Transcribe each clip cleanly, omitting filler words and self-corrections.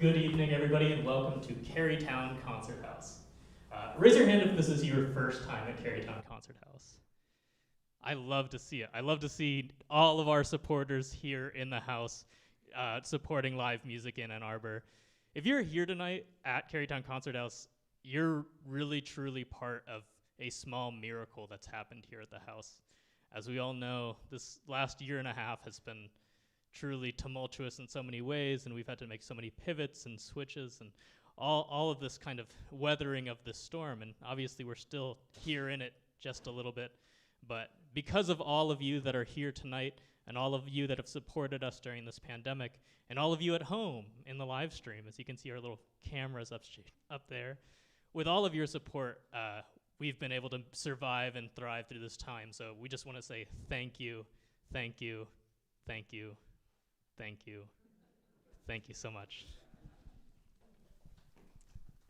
Good evening, everybody, and welcome to Kerrytown Concert House. Raise your hand if this is your first time at Kerrytown Concert House. I love to see it. I love to see all of our supporters here in the house supporting live music in Ann Arbor. If you're here tonight at Kerrytown Concert House, you're really, truly part of a small miracle that's happened here at the house. As we all know, this last year and a half has been truly tumultuous in so many ways, and we've had to make so many pivots and switches and all of this kind of weathering of this storm. And obviously we're still here in it just a little bit. But because of all of you that are here tonight and all of you that have supported us during this pandemic and all of you at home in the live stream, as you can see our little cameras up there, with all of your support, we've been able to survive and thrive through this time. So we just want to say thank you, thank you, thank you, thank you, thank you so much.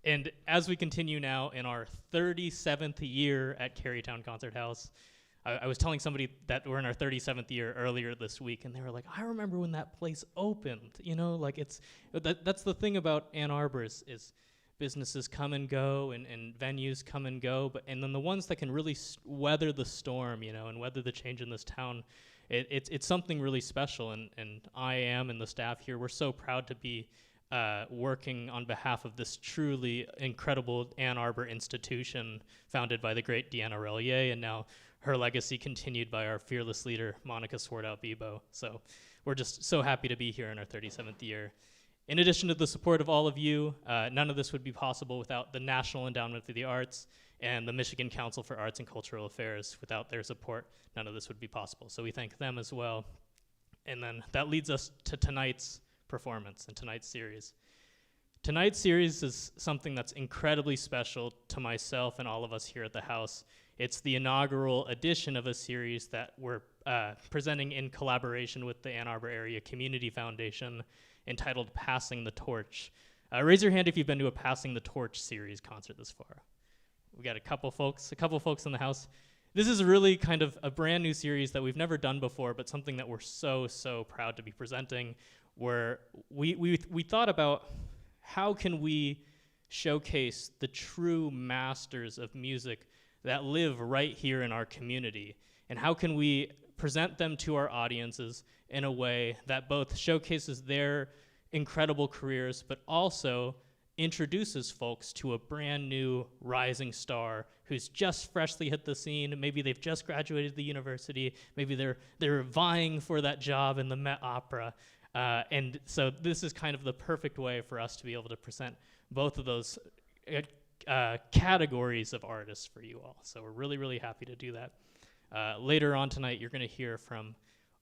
And as we continue now in our 37th year at Kerrytown Concert House, I was telling somebody that we're in our 37th year earlier this week, and they were like, I remember when that place opened. You know, like that's the thing about Ann Arbor is businesses come and go and venues come and go, and then the ones that can really weather the storm, you know, and weather the change in this town, it's something really special. And I am and the staff here, we're so proud to be working on behalf of this truly incredible Ann Arbor institution founded by the great Deanna Relier, and now her legacy continued by our fearless leader, Monica Swartout-Bebo. So we're just so happy to be here in our 37th year. In addition to the support of all of you, none of this would be possible without the National Endowment for the Arts and the Michigan Council for Arts and Cultural Affairs. Without their support, none of this would be possible. So we thank them as well. And then that leads us to tonight's performance and tonight's series. Tonight's series is something that's incredibly special to myself and all of us here at the house. It's the inaugural edition of a series that we're presenting in collaboration with the Ann Arbor Area Community Foundation, entitled Passing the Torch. Raise your hand if you've been to a Passing the Torch series concert this far. We got a couple folks in the house. This is really kind of a brand new series that we've never done before, but something that we're so proud to be presenting, where we thought about how can we showcase the true masters of music that live right here in our community, and how can we present them to our audiences in a way that both showcases their incredible careers, but also introduces folks to a brand new rising star who's just freshly hit the scene. Maybe they've just graduated the university. Maybe they're vying for that job in the Met Opera. And so this is kind of the perfect way for us to be able to present both of those categories of artists for you all. So we're really happy to do that. Later on tonight, you're going to hear from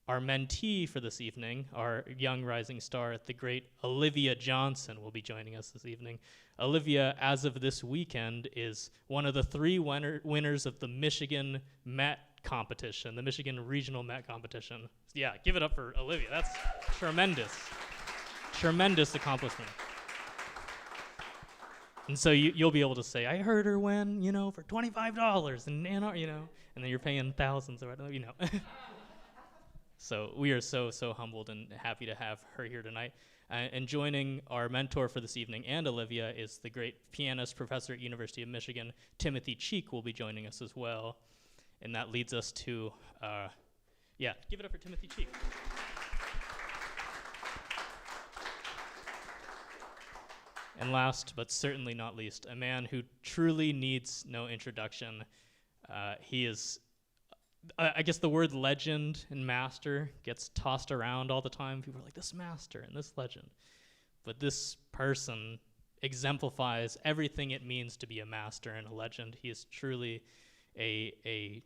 our mentee for this evening, our young rising star, the great Olivia Johnson will be joining us this evening. Olivia, as of this weekend, is one of the 3 winners of the Michigan Met competition, the Michigan Regional Met competition. Yeah, give it up for Olivia. That's tremendous. Tremendous accomplishment. And so you'll be able to say, I heard her win, you know, for $25 and you know, and then you're paying thousands or whatever, you know. So we are so humbled and happy to have her here tonight. And joining our mentor for this evening and Olivia is the great pianist professor at University of Michigan, Timothy Cheek, will be joining us as well. And that leads us to, give it up for Timothy Cheek. And last, but certainly not least, a man who truly needs no introduction. He is, I guess the word legend and master gets tossed around all the time. People are like, this master and this legend. But this person exemplifies everything it means to be a master and a legend. He is truly a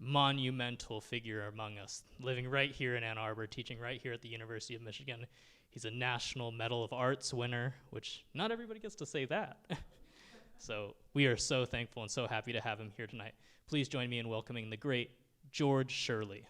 monumental figure among us, living right here in Ann Arbor, teaching right here at the University of Michigan. He's a National Medal of Arts winner, which not everybody gets to say that. So we are so thankful and so happy to have him here tonight. Please join me in welcoming the great George Shirley.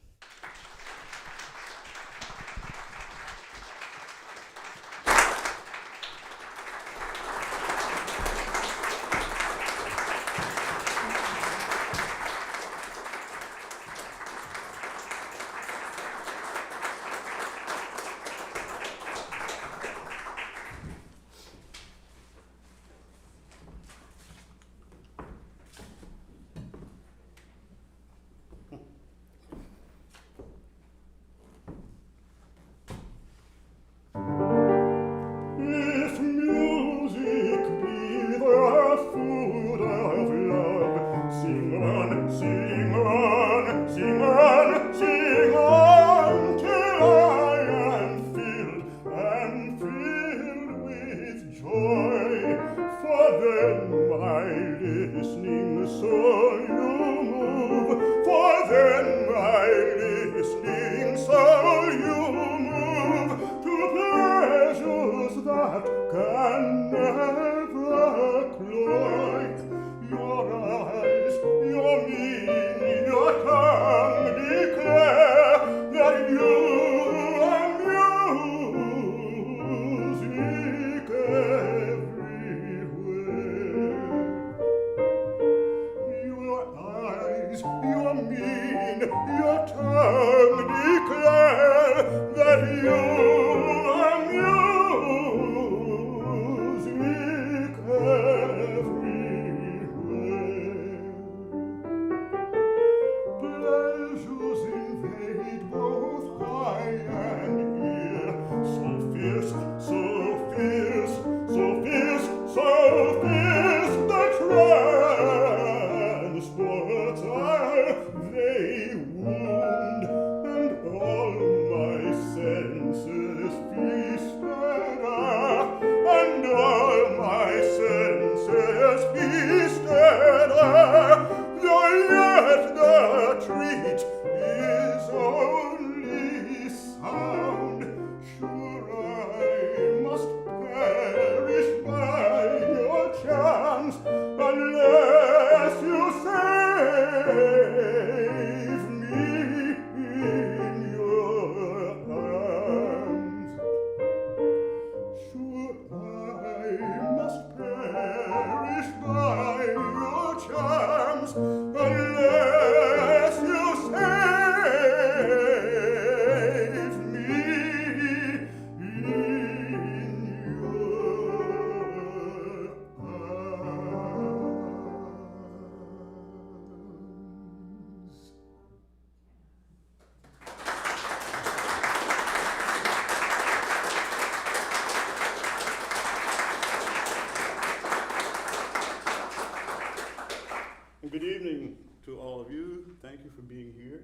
Good evening to all of you. Thank you for being here.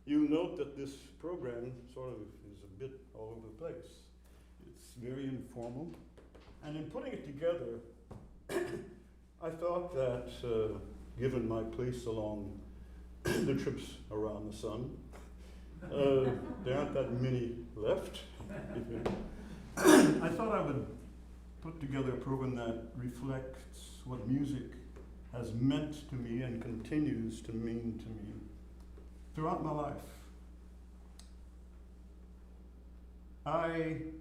You note that this program sort of is a bit all over the place. It's very informal. And in putting it together, I thought that given my place along the trips around the sun, there aren't that many left. I thought I would put together a program that reflects what music has meant to me and continues to mean to me throughout my life. I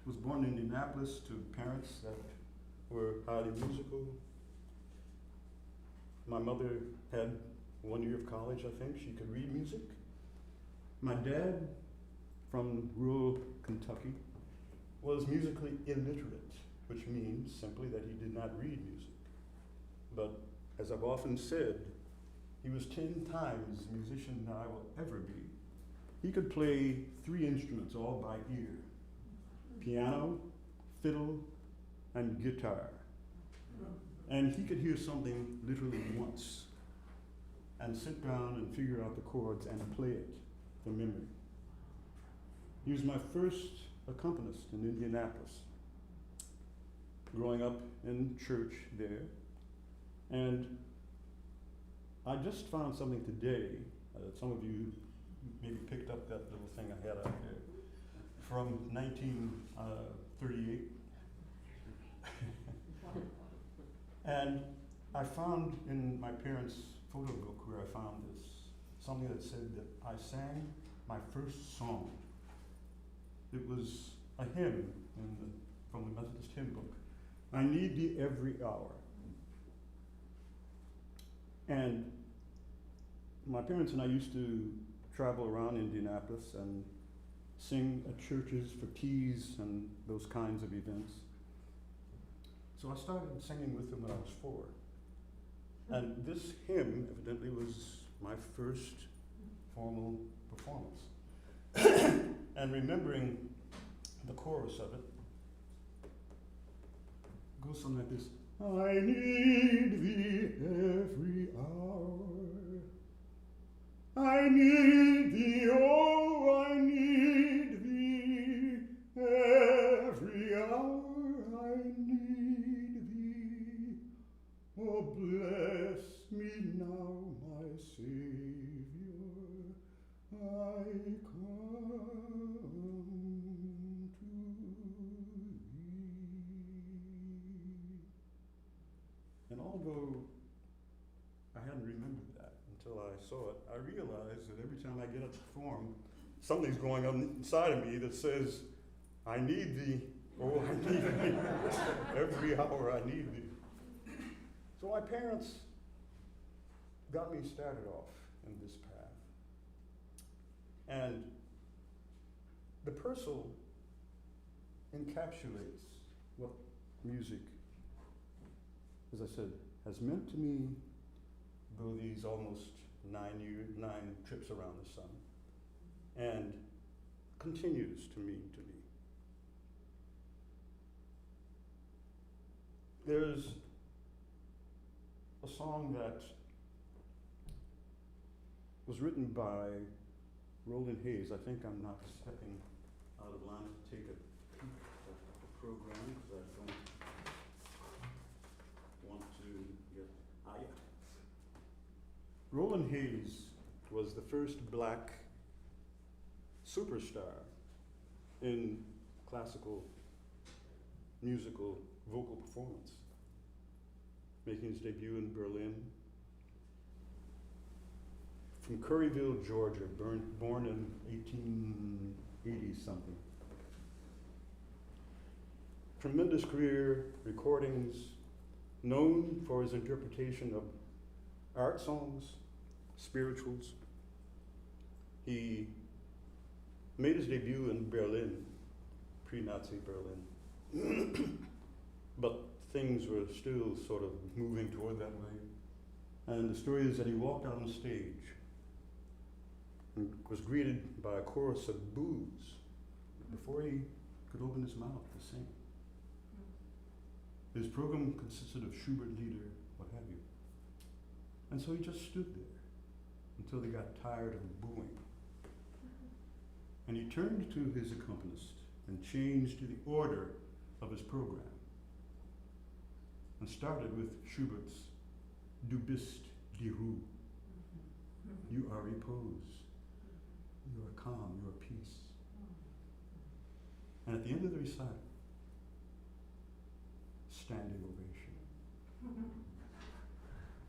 was born in Indianapolis to parents that were highly musical. My mother had 1 year of college, I think. She could read music. My dad, from rural Kentucky, was musically illiterate, which means simply that he did not read music. But as I've often said, he was 10 times the musician that I will ever be. He could play 3 instruments all by ear: piano, fiddle, and guitar. And he could hear something literally once and sit down and figure out the chords and play it from memory. He was my first accompanist in Indianapolis, growing up in church there. And I just found something today, some of you maybe picked up that little thing I had out there, from 1938. And I found in my parents' photo book where I found this, something that said that I sang my first song. It was a hymn from the Methodist hymn book. I need thee every hour. And my parents and I used to travel around Indianapolis and sing at churches for teas and those kinds of events. So I started singing with them when I was 4. And this hymn evidently was my first formal performance. And remembering the chorus of it, goes something like this. I need thee every hour. need thee, oh, I need thee. Every hour I need thee. Oh, bless me now, my Savior. I come to thee. And although I hadn't remembered that until I saw it, I realized that every time I get up to perform, something's going on inside of me that says, I need thee, oh, I need thee. Every hour I need thee. So my parents got me started off in this path. And the Purcell encapsulates what music, as I said, has meant to me, though these almost 9 trips around the sun, and continues to mean to me. There's a song that was written by Roland Hayes. I think I'm not stepping out of line to take a peek at the program because I don't want to get, yeah. Roland Hayes was the first black superstar in classical musical vocal performance, making his debut in Berlin. From Curryville, Georgia, born in 1880-something. Tremendous career, recordings, known for his interpretation of art songs, spirituals. He made his debut in Berlin, pre-Nazi Berlin. But things were still sort of moving toward that way. And the story is that he walked out on stage and was greeted by a chorus of boos before he could open his mouth to sing. His program consisted of Schubert, Lieder, what have you. And so he just stood there until they got tired of booing. And he turned to his accompanist and changed the order of his program and started with Schubert's Du bist die Ruhe. You are repose. You are calm, you are peace. And at the end of the recital, standing ovation.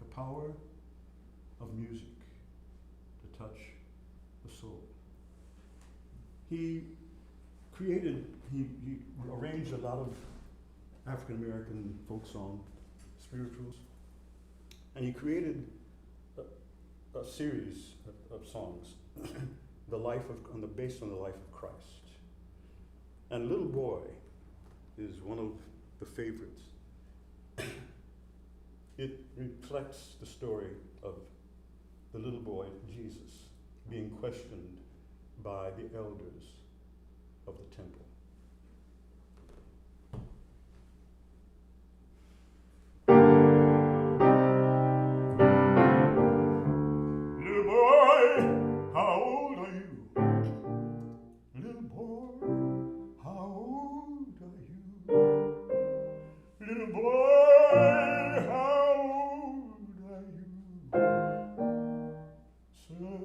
The power of music to touch the soul. He arranged a lot of African American folk song, spirituals, and he created a series of songs, based on the life of Christ. And Little Boy is one of the favorites. It reflects the story of the little boy, Jesus, being questioned by the elders of the temple. Little boy, how old are you? Little boy, how old are you? Little boy, how old are you? Sir,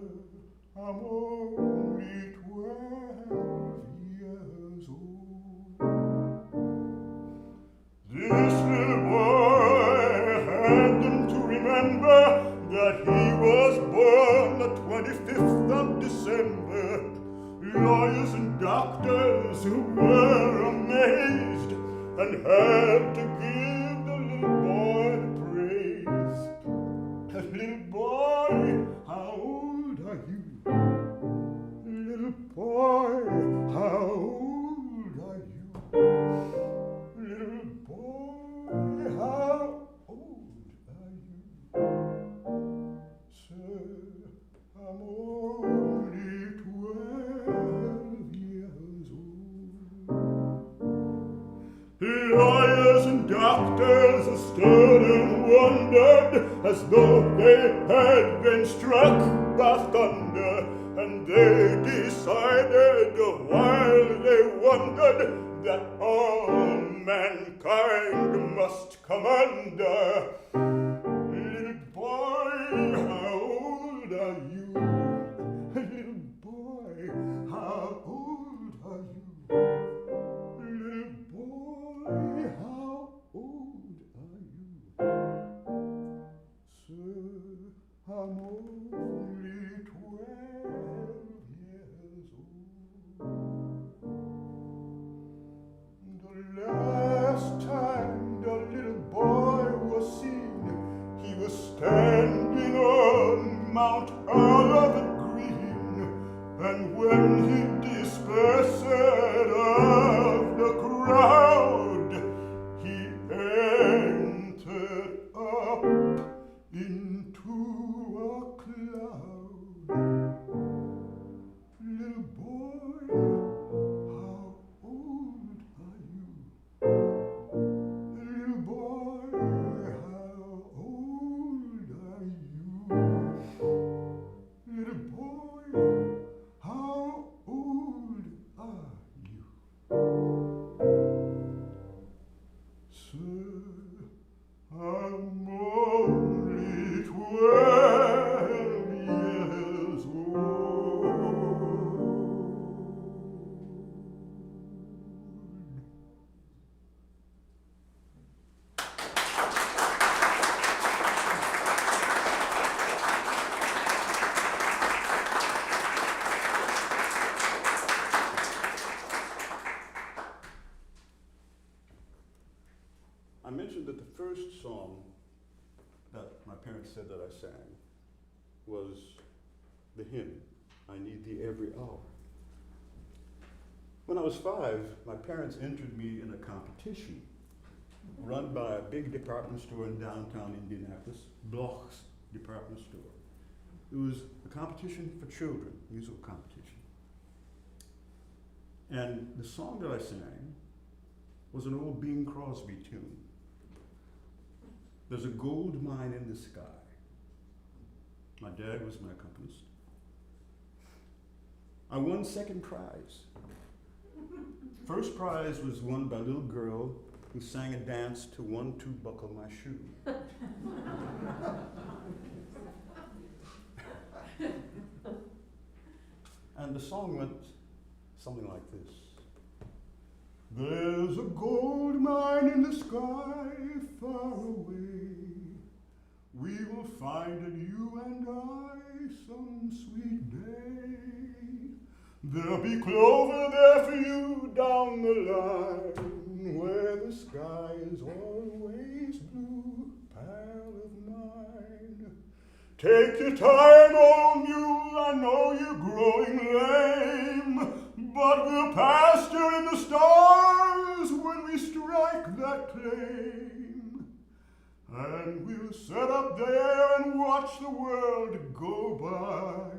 I'm only 12 years old. This little boy had them to remember that he was born the 25th of December. Lawyers and doctors who were amazed and had to give the little boy the praise. Little boy, how old are you? Little boy, how old are you? Little boy, how old are you? Sir, I'm only 12 years old. Lawyers and doctors stood and wondered as though they had been struck by thunder, and they decided while they wondered that all mankind must come under. Little boy, how old are you? Little boy, how old are you? Little boy, how old are you? Sir, I'm only 12 years old. The last time the little boy was seen, he was standing on Mount Olivet Green, and when he dispersed of the crowd, he entered up into a cloud. Little boy, how old are you? Little boy, how old are you? Little boy, how old are you? Sir, I'm only 12 years old. I mentioned that the first song that my parents said that I sang was the hymn, I Need Thee Every Hour. When I was 5, my parents entered me in a competition run by a big department store in downtown Indianapolis, Bloch's department store. It was a competition for children, musical competition. And the song that I sang was an old Bing Crosby tune. There's a gold mine in the sky. My dad was my accompanist. I won second prize. First prize was won by a little girl who sang a dance to One, Two, Buckle My Shoe. And the song went something like this. There's a gold mine in the sky far away. We will find it, you and I, some sweet day. There'll be clover there for you down the line, where the sky is always blue, pal of mine. Take your time, old mule, I know you're growing lame, but we'll pasture in the stars when we strike that claim. And we'll sit up there and watch the world go by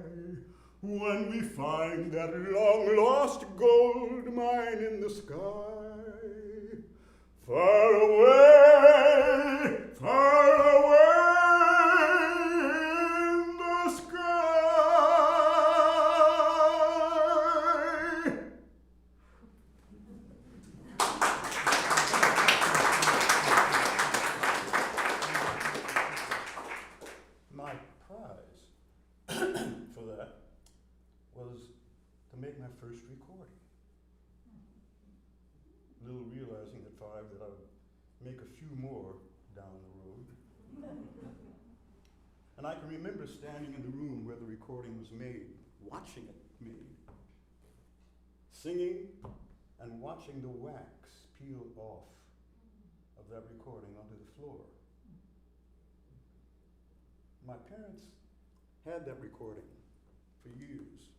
when we find that long-lost gold mine in the sky. Far away, far away in the sky. My prize for that was to make my first recording. Little realizing at 5 that I would make a few more down the road. And I can remember standing in the room where the recording was made, watching it made, singing and watching the wax peel off of that recording onto the floor. My parents had that recording for years,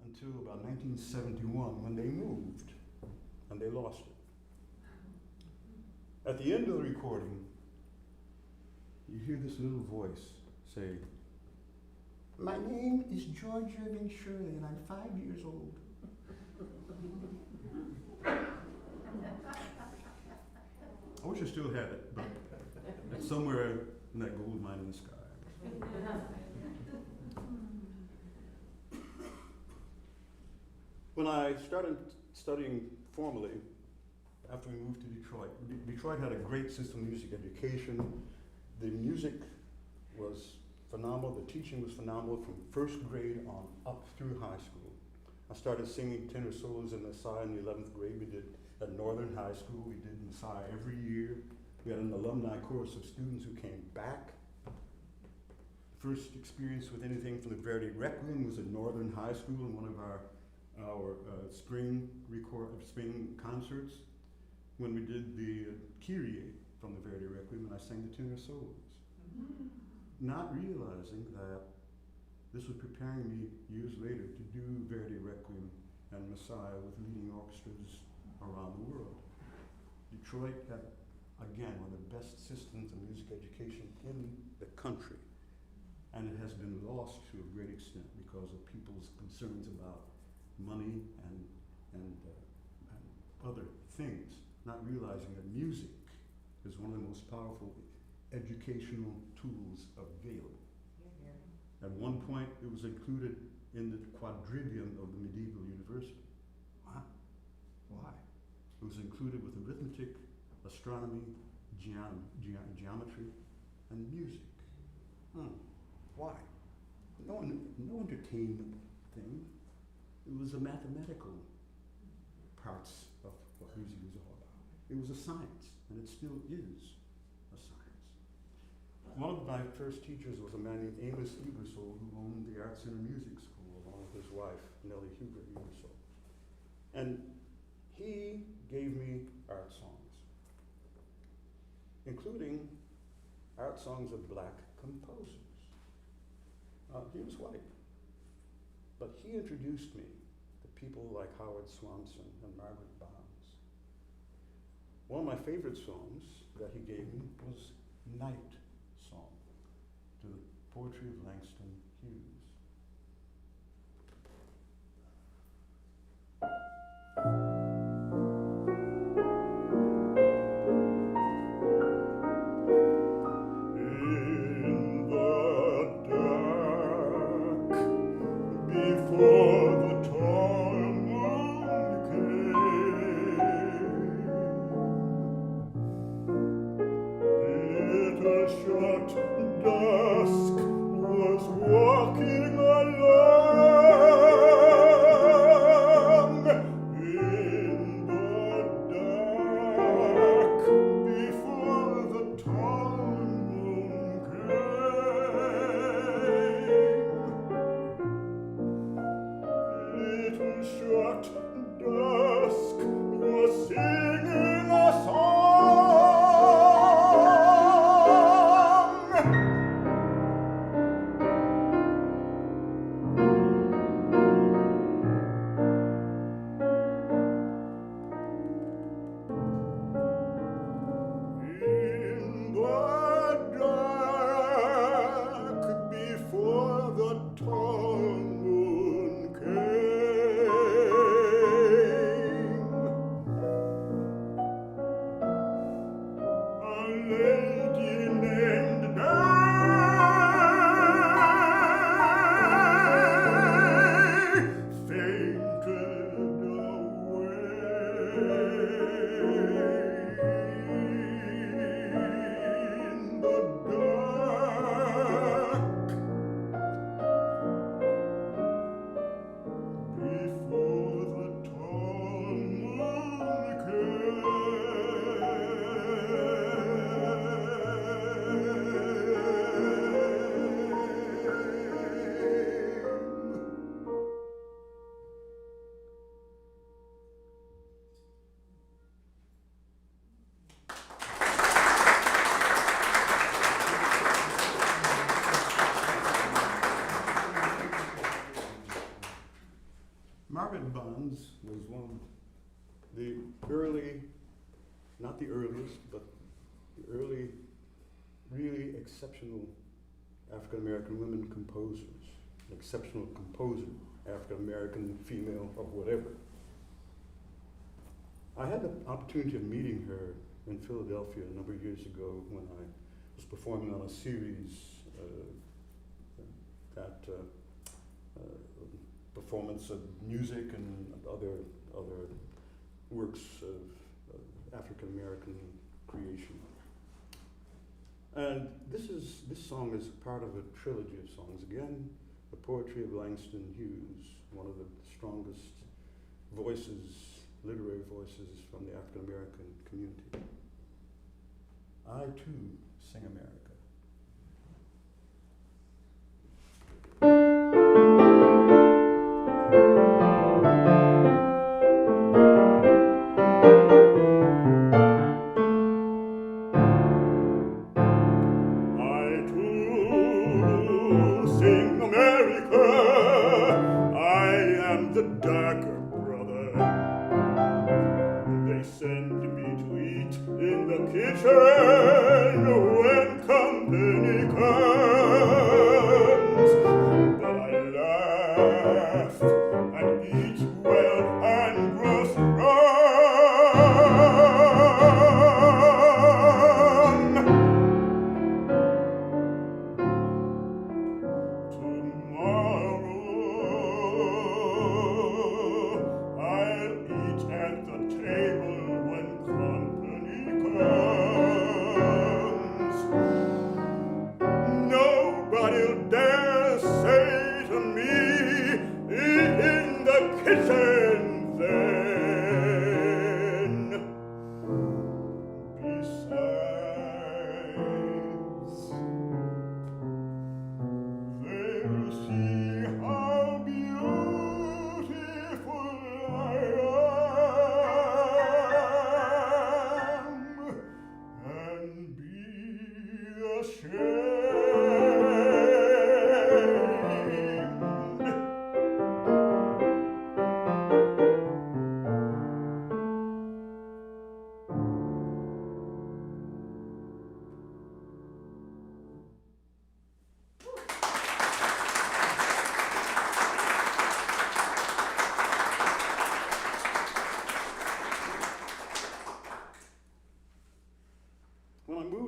until about 1971 when they moved and they lost it. At the end of the recording, you hear this little voice say, "My name is George Shirley and I'm 5 years old." I wish I still had it, but it's somewhere and that gold mine in the sky. When I started studying formally, after we moved to Detroit, Detroit had a great system of music education. The music was phenomenal, the teaching was phenomenal from first grade on up through high school. I started singing tenor solos in Messiah in the 11th grade. We did at Northern High School, we did Messiah every year. We had an alumni chorus of students who came back. First experience with anything from the Verdi Requiem was at Northern High School in one of our spring concerts when we did the Kyrie from the Verdi Requiem, and I sang the tenor solos. Not realizing that this was preparing me years later to do Verdi Requiem and Messiah with leading orchestras around the world. Detroit had, again, one of the best systems of music education in the country, and it has been lost to a great extent because of people's concerns about money and other things, not realizing that music is one of the most powerful educational tools available. At one point, it was included in the quadrivium of the medieval university. Wow. Why? It was included with arithmetic, astronomy, geometry, and music. Why? No entertainment thing. It was the mathematical parts of what music was all about. It was a science, and it still is a science. One of my first teachers was a man named Amos Ebersole, who owned the Art Center Music School along with his wife, Nellie Huber Ebersole. And he gave me art songs, including art songs of black composers. He was white, but he introduced me to people like Howard Swanson and Margaret Bonds. One of my favorite songs that he gave me was Night Song, to the poetry of Langston Hughes. Margaret Bonds was one of the early, not the earliest, but the early, really exceptional African-American women composers, an exceptional composer, African-American, female, or whatever. I had the opportunity of meeting her in Philadelphia a number of years ago when I was performing on a series that performance of music and other works of African American creation. And this song is part of a trilogy of songs. Again, the poetry of Langston Hughes, one of the strongest voices, literary voices from the African American community. I too sing America.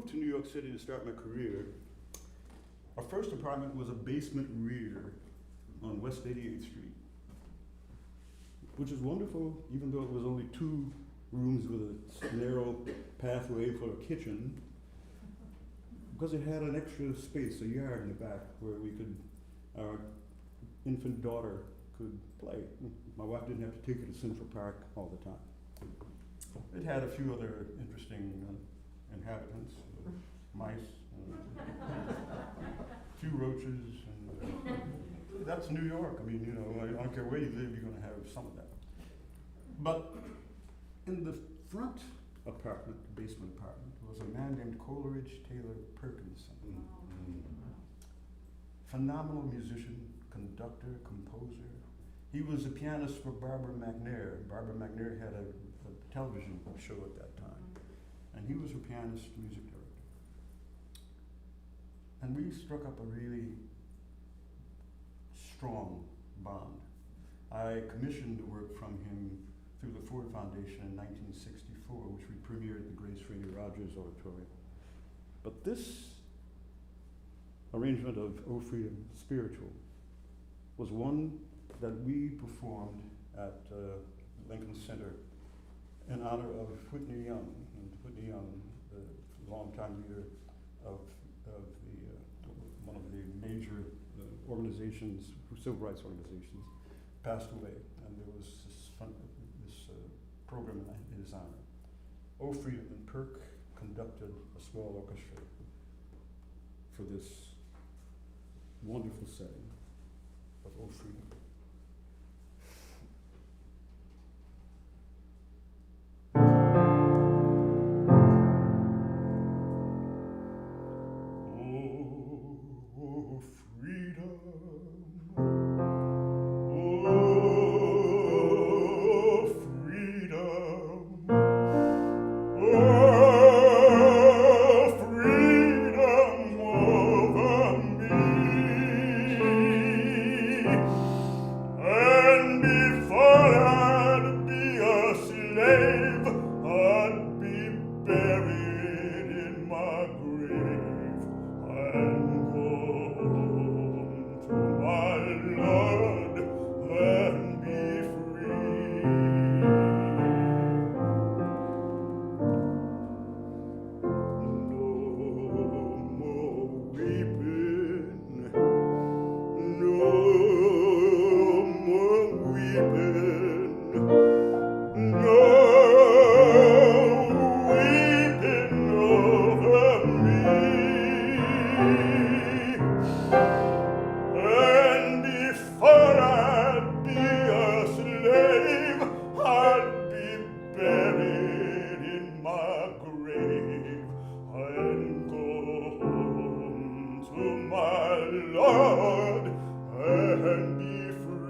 To New York City to start my career, our first apartment was a basement rear on West 88th Street, which is wonderful, even though it was only 2 rooms with a narrow pathway for a kitchen, because it had an extra space, a yard in the back, where our infant daughter could play. My wife didn't have to take her to Central Park all the time. It had a few other interesting inhabitants. Mice, a few roaches, and that's New York. I mean, I don't care where you live, you're going to have some of that. But in the front apartment, the basement apartment, was a man named Coleridge Taylor Perkins. Phenomenal musician, conductor, composer. He was a pianist for Barbara McNair. Barbara McNair had a television show at that time, and he was her pianist, music director. And we struck up a really strong bond. I commissioned the work from him through the Ford Foundation in 1964, which we premiered at the Grace Fraser Rogers Auditorium. But this arrangement of O Freedom Spiritual was one that we performed at Lincoln Center in honor of Whitney Young. And Whitney Young, the longtime leader of one of the major organizations, civil rights organizations, passed away, and there was this program in his honor. O Freedom, and Perk conducted a small orchestra for this wonderful setting of O Freedom. Lord, and be free.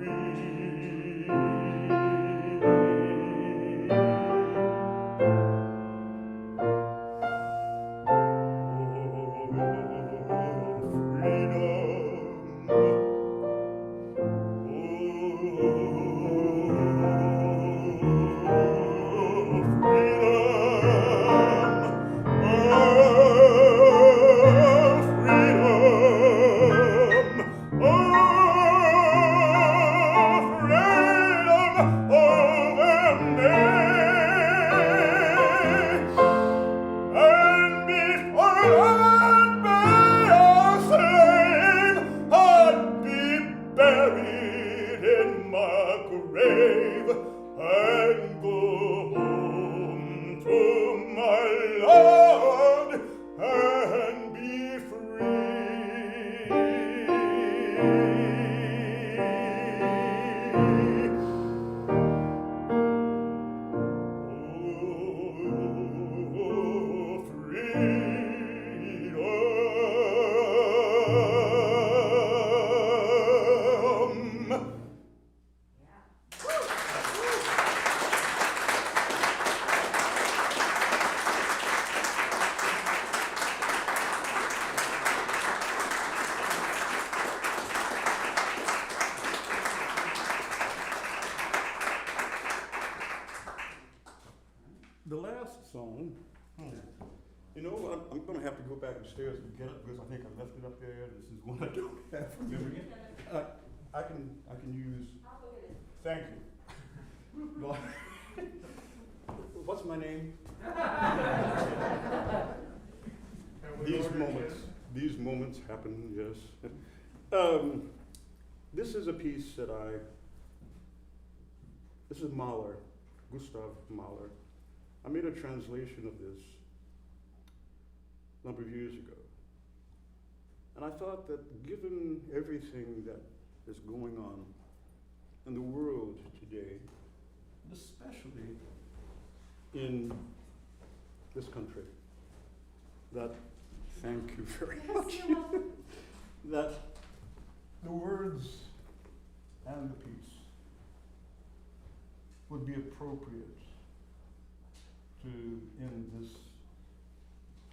The last song, you know, I'm going to have to go back upstairs and get it because I think I left it up there. This is one I don't have from memory. I can use. Thank you. Well, what's my name? These moments happen. Yes. This is a piece that This is Mahler, Gustav Mahler. I made a translation of this a number of years ago. And I thought that given everything that is going on in the world today, especially in this country, that, thank you very much, that the words and the piece would be appropriate to end this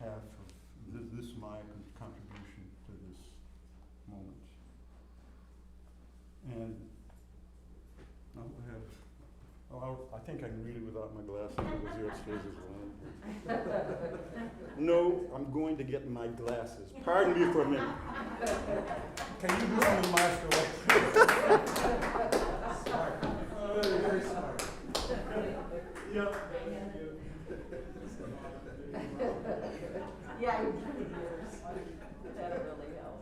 half of this my contribution to this moment. And I think I can read it without my glasses. It was here upstairs as well. No, I'm going to get my glasses. Pardon me for a minute. Can you do some maestro? Smart. Very smart. Yeah. Yeah, you did yours. That'll really help.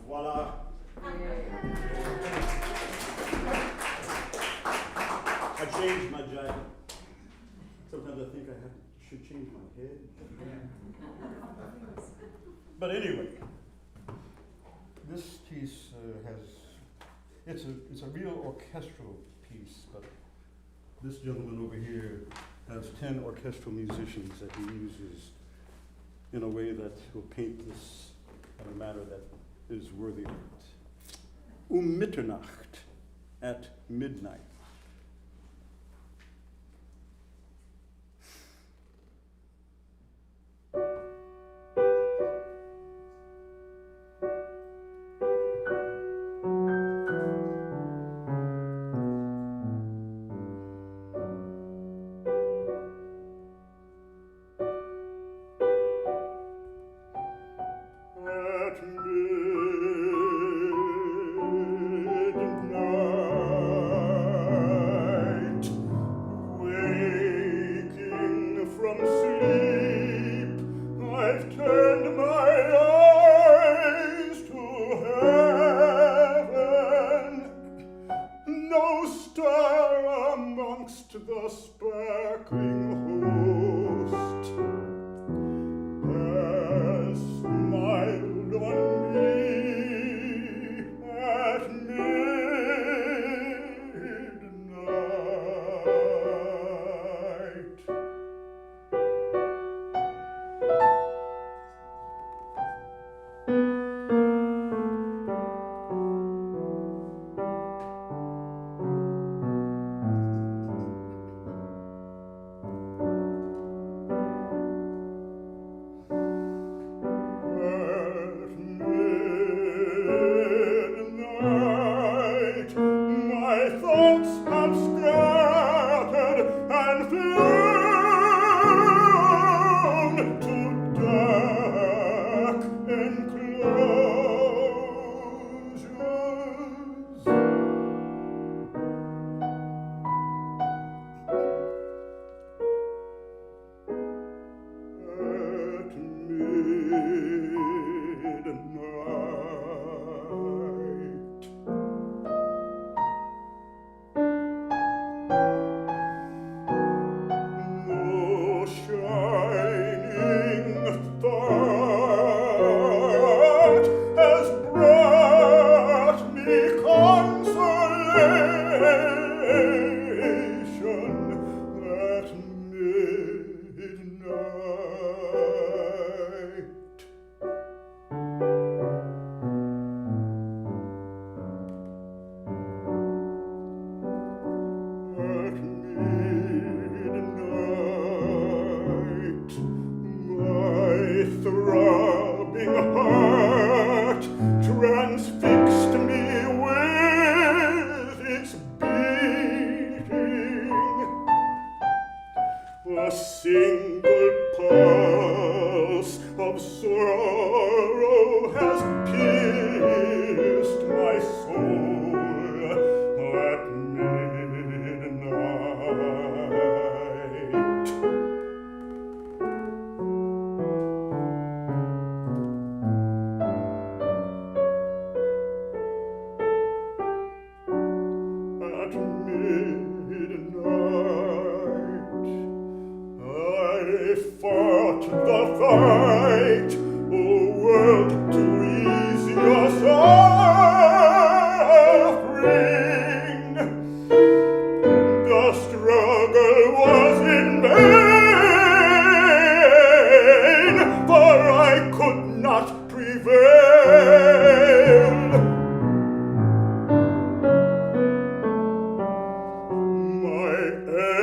Voila. I changed my jacket. Sometimes I think I should change my head. But anyway, this piece it's a real orchestral piece, but this gentleman over here has 10 orchestral musicians that he uses in a way that will paint this in a manner that is worthy of it. Mitternacht, at midnight. At midnight stir amongst the sparkling host has smiled on me at midnight.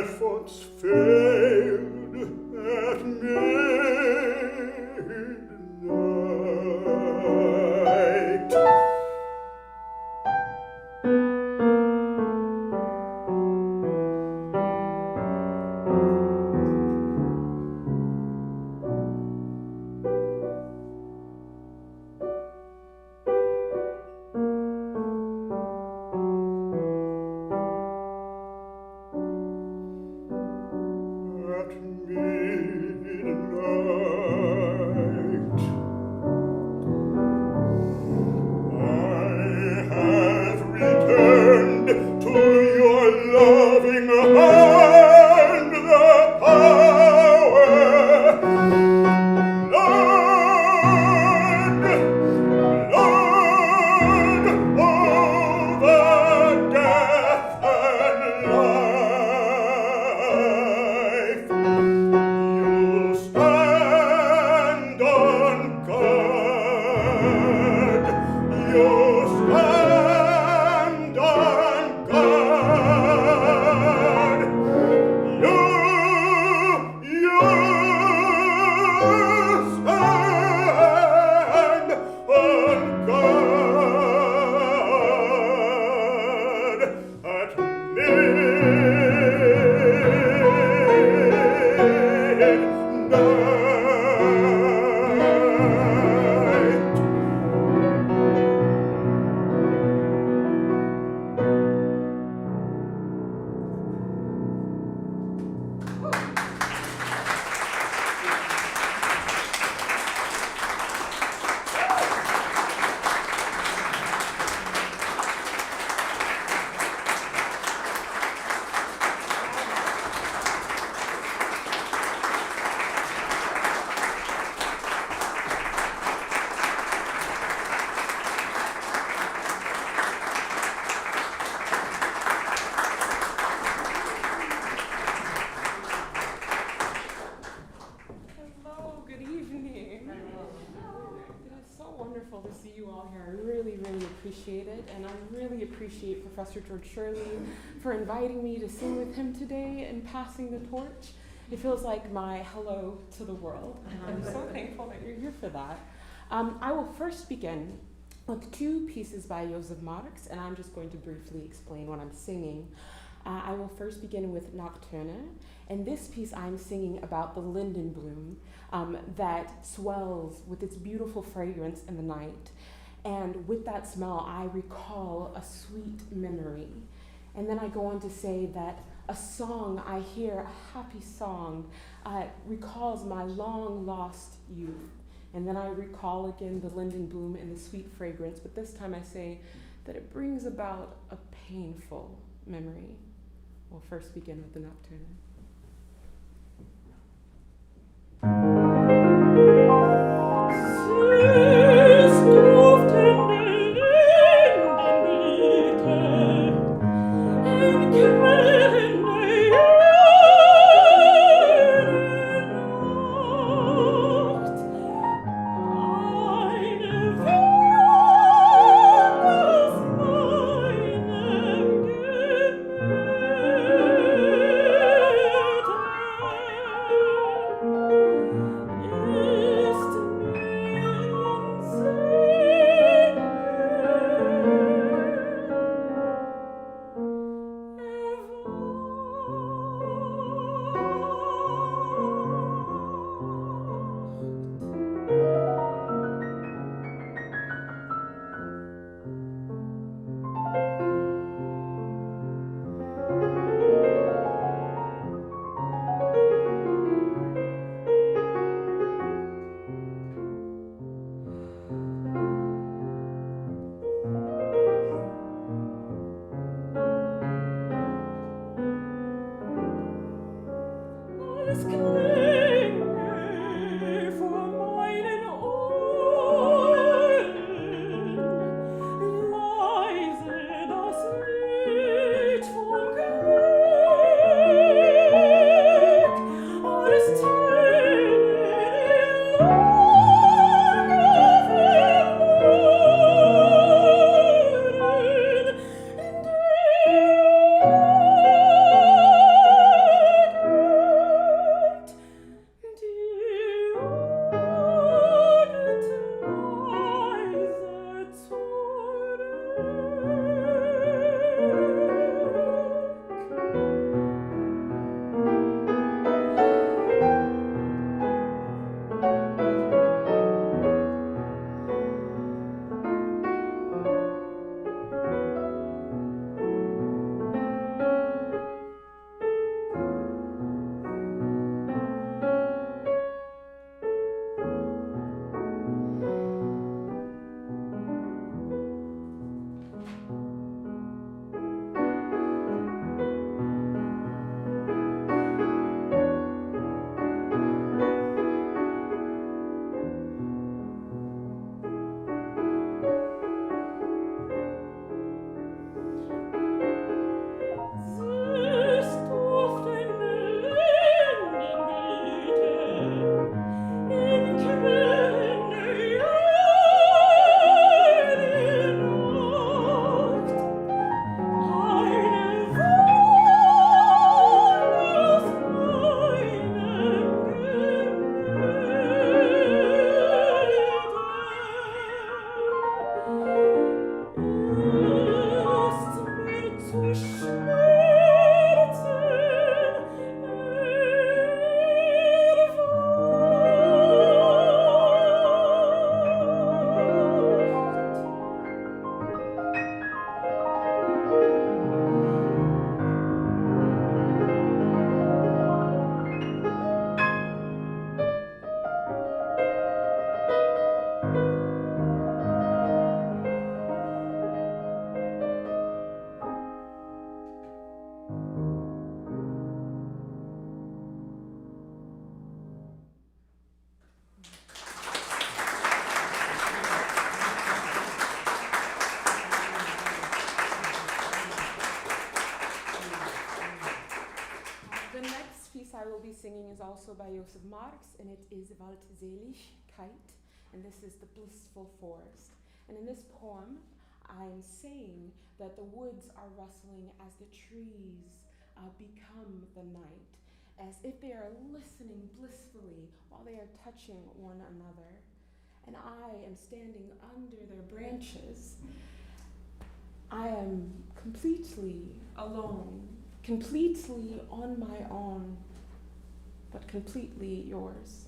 Efforts failed at midnight. really appreciate Professor George Shirley for inviting me to sing with him today and passing the torch. It feels like my hello to the world, and I'm so thankful that you're here for that. I will first begin with two pieces by Joseph Marx, and I'm just going to briefly explain what I'm singing. I will first begin with Nocturne, and this piece I'm singing about the linden bloom that swells with its beautiful fragrance in the night. And with that smell, I recall a sweet memory. And then I go on to say that a song I hear, a happy song, recalls my long lost youth. And then I recall again the linden bloom and the sweet fragrance, but this time I say that it brings about a painful memory. We'll first begin with the Nocturne. I will be singing is also by Joseph Marx, and it is Waldseligkeit, and this is the blissful forest. And in this poem, I'm saying that the woods are rustling as the trees become the night, as if they are listening blissfully while they are touching one another. And I am standing under their branches. I am completely alone, completely on my own, but completely yours.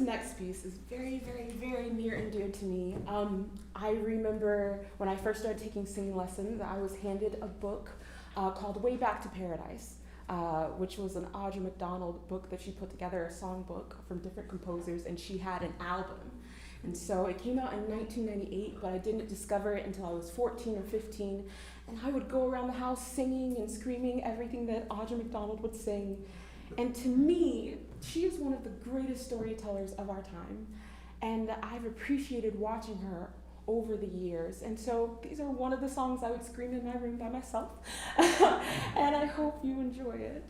Next piece is very, very, very near and dear to me. I remember when I first started taking singing lessons, I was handed a book called Way Back to Paradise, which was an Audra McDonald book that she put together, a songbook from different composers, and she had an album. And so it came out in 1998, but I didn't discover it until I was 14 or 15, and I would go around the house singing and screaming everything that Audra McDonald would sing. And to me, she is one of the greatest storytellers of our time, and I've appreciated watching her over the years. And so these are one of the songs I would scream in my room by myself, and I hope you enjoy it.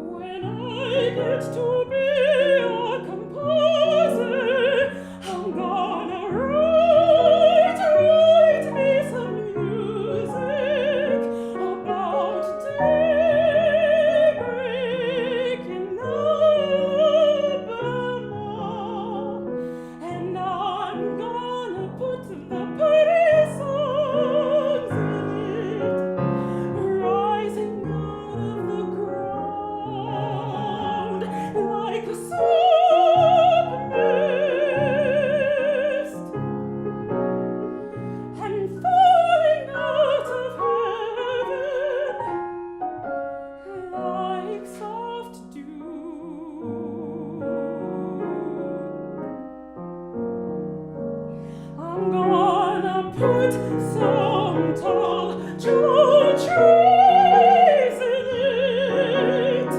When I get to be a composer, I'm gonna write me some music about daybreak in Alabama, and I'm gonna put the pretty songs in it, rising out of the ground like a soap mist, and falling out of heaven like soft dew. I'm gonna put some tall trees in it,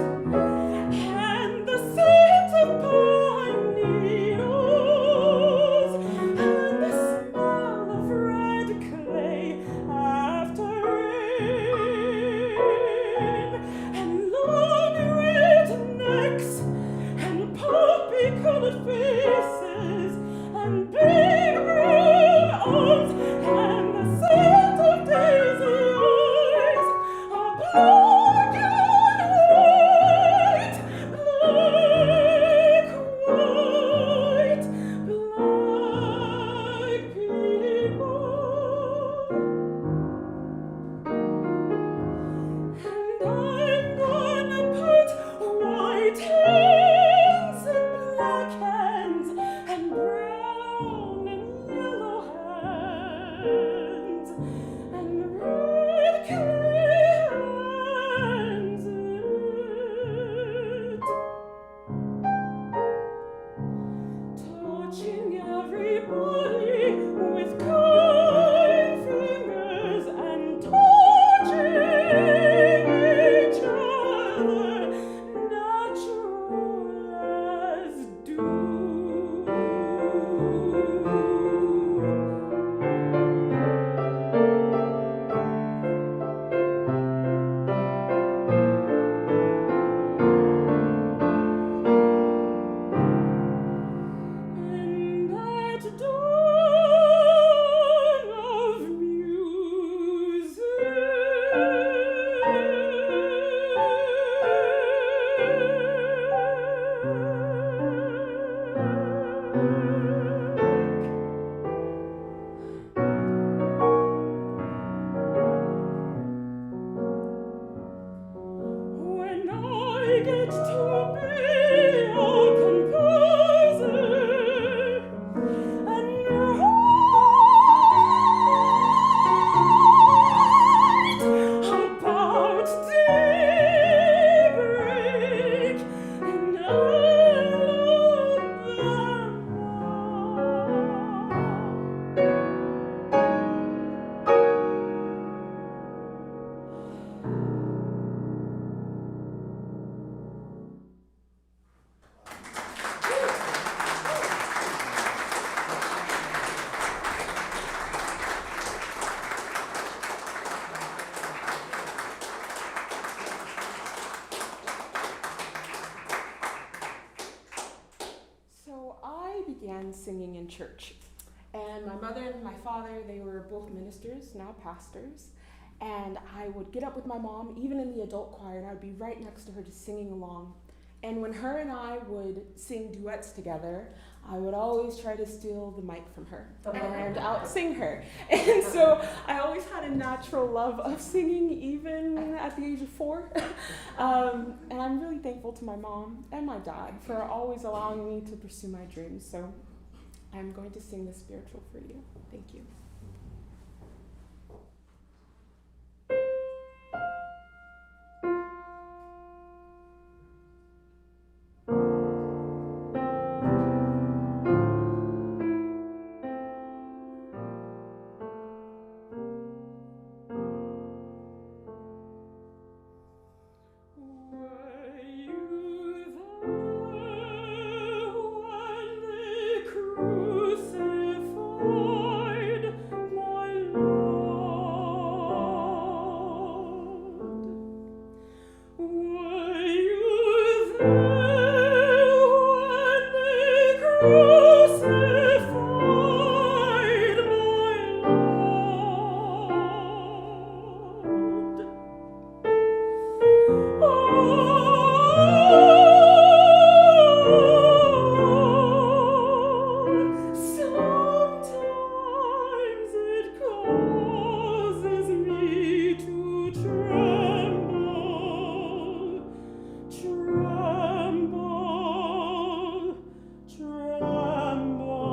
and the scent of pine needles, and the smell of red clay after rain, and long red necks, and poppy-colored faces, and big brown arms, and the scent of daisy touching everybody with kind fingers and touching each other, natural as dew. In that dawn of music, when I get to be a composer and write about daybreak in So I began singing in church, and my mother and my father, they were both ministers, now pastors, and I would get up with my mom, even in the adult choir, and I would be right next to her just singing along. And when her and I would sing duets together, I would always try to steal the mic from her and out-sing her. And so I always had a natural love of singing, even at the age of 4. And I'm really thankful to my mom and my dad for always allowing me to pursue my dreams. So I'm going to sing the spiritual for you. Thank you. Were you there when they crucified my Lord? Were you there when they crucified my Lord? Sometimes it causes me to tremble, tremble, tremble.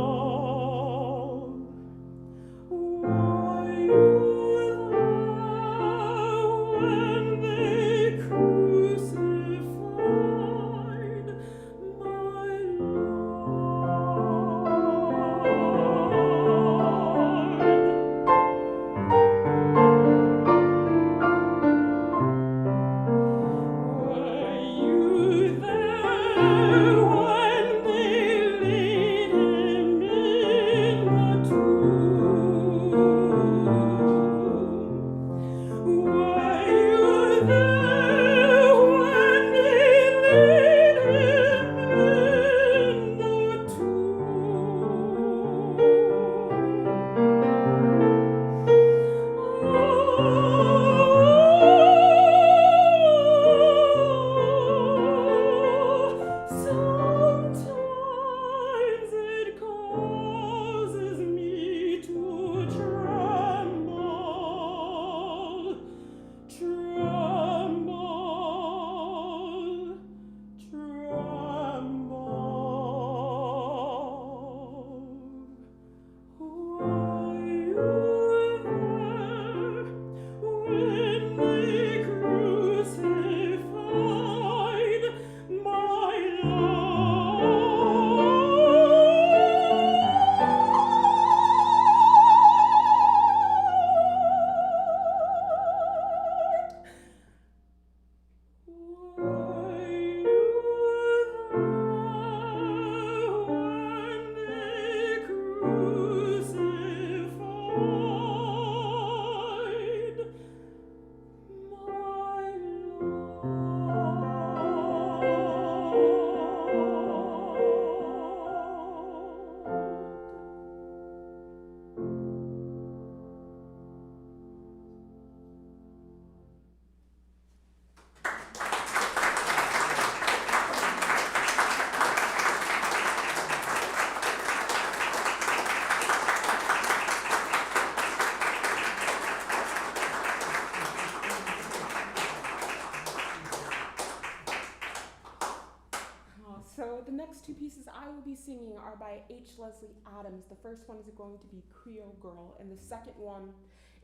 by H. Leslie Adams. The first one is going to be Creole Girl, and the second one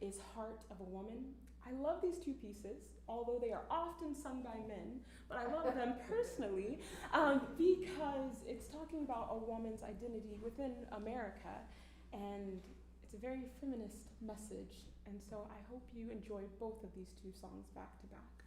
is Heart of a Woman. I love these two pieces, although they are often sung by men, but I love them personally because it's talking about a woman's identity within America, and it's a very feminist message, and so I hope you enjoy both of these two songs back to back.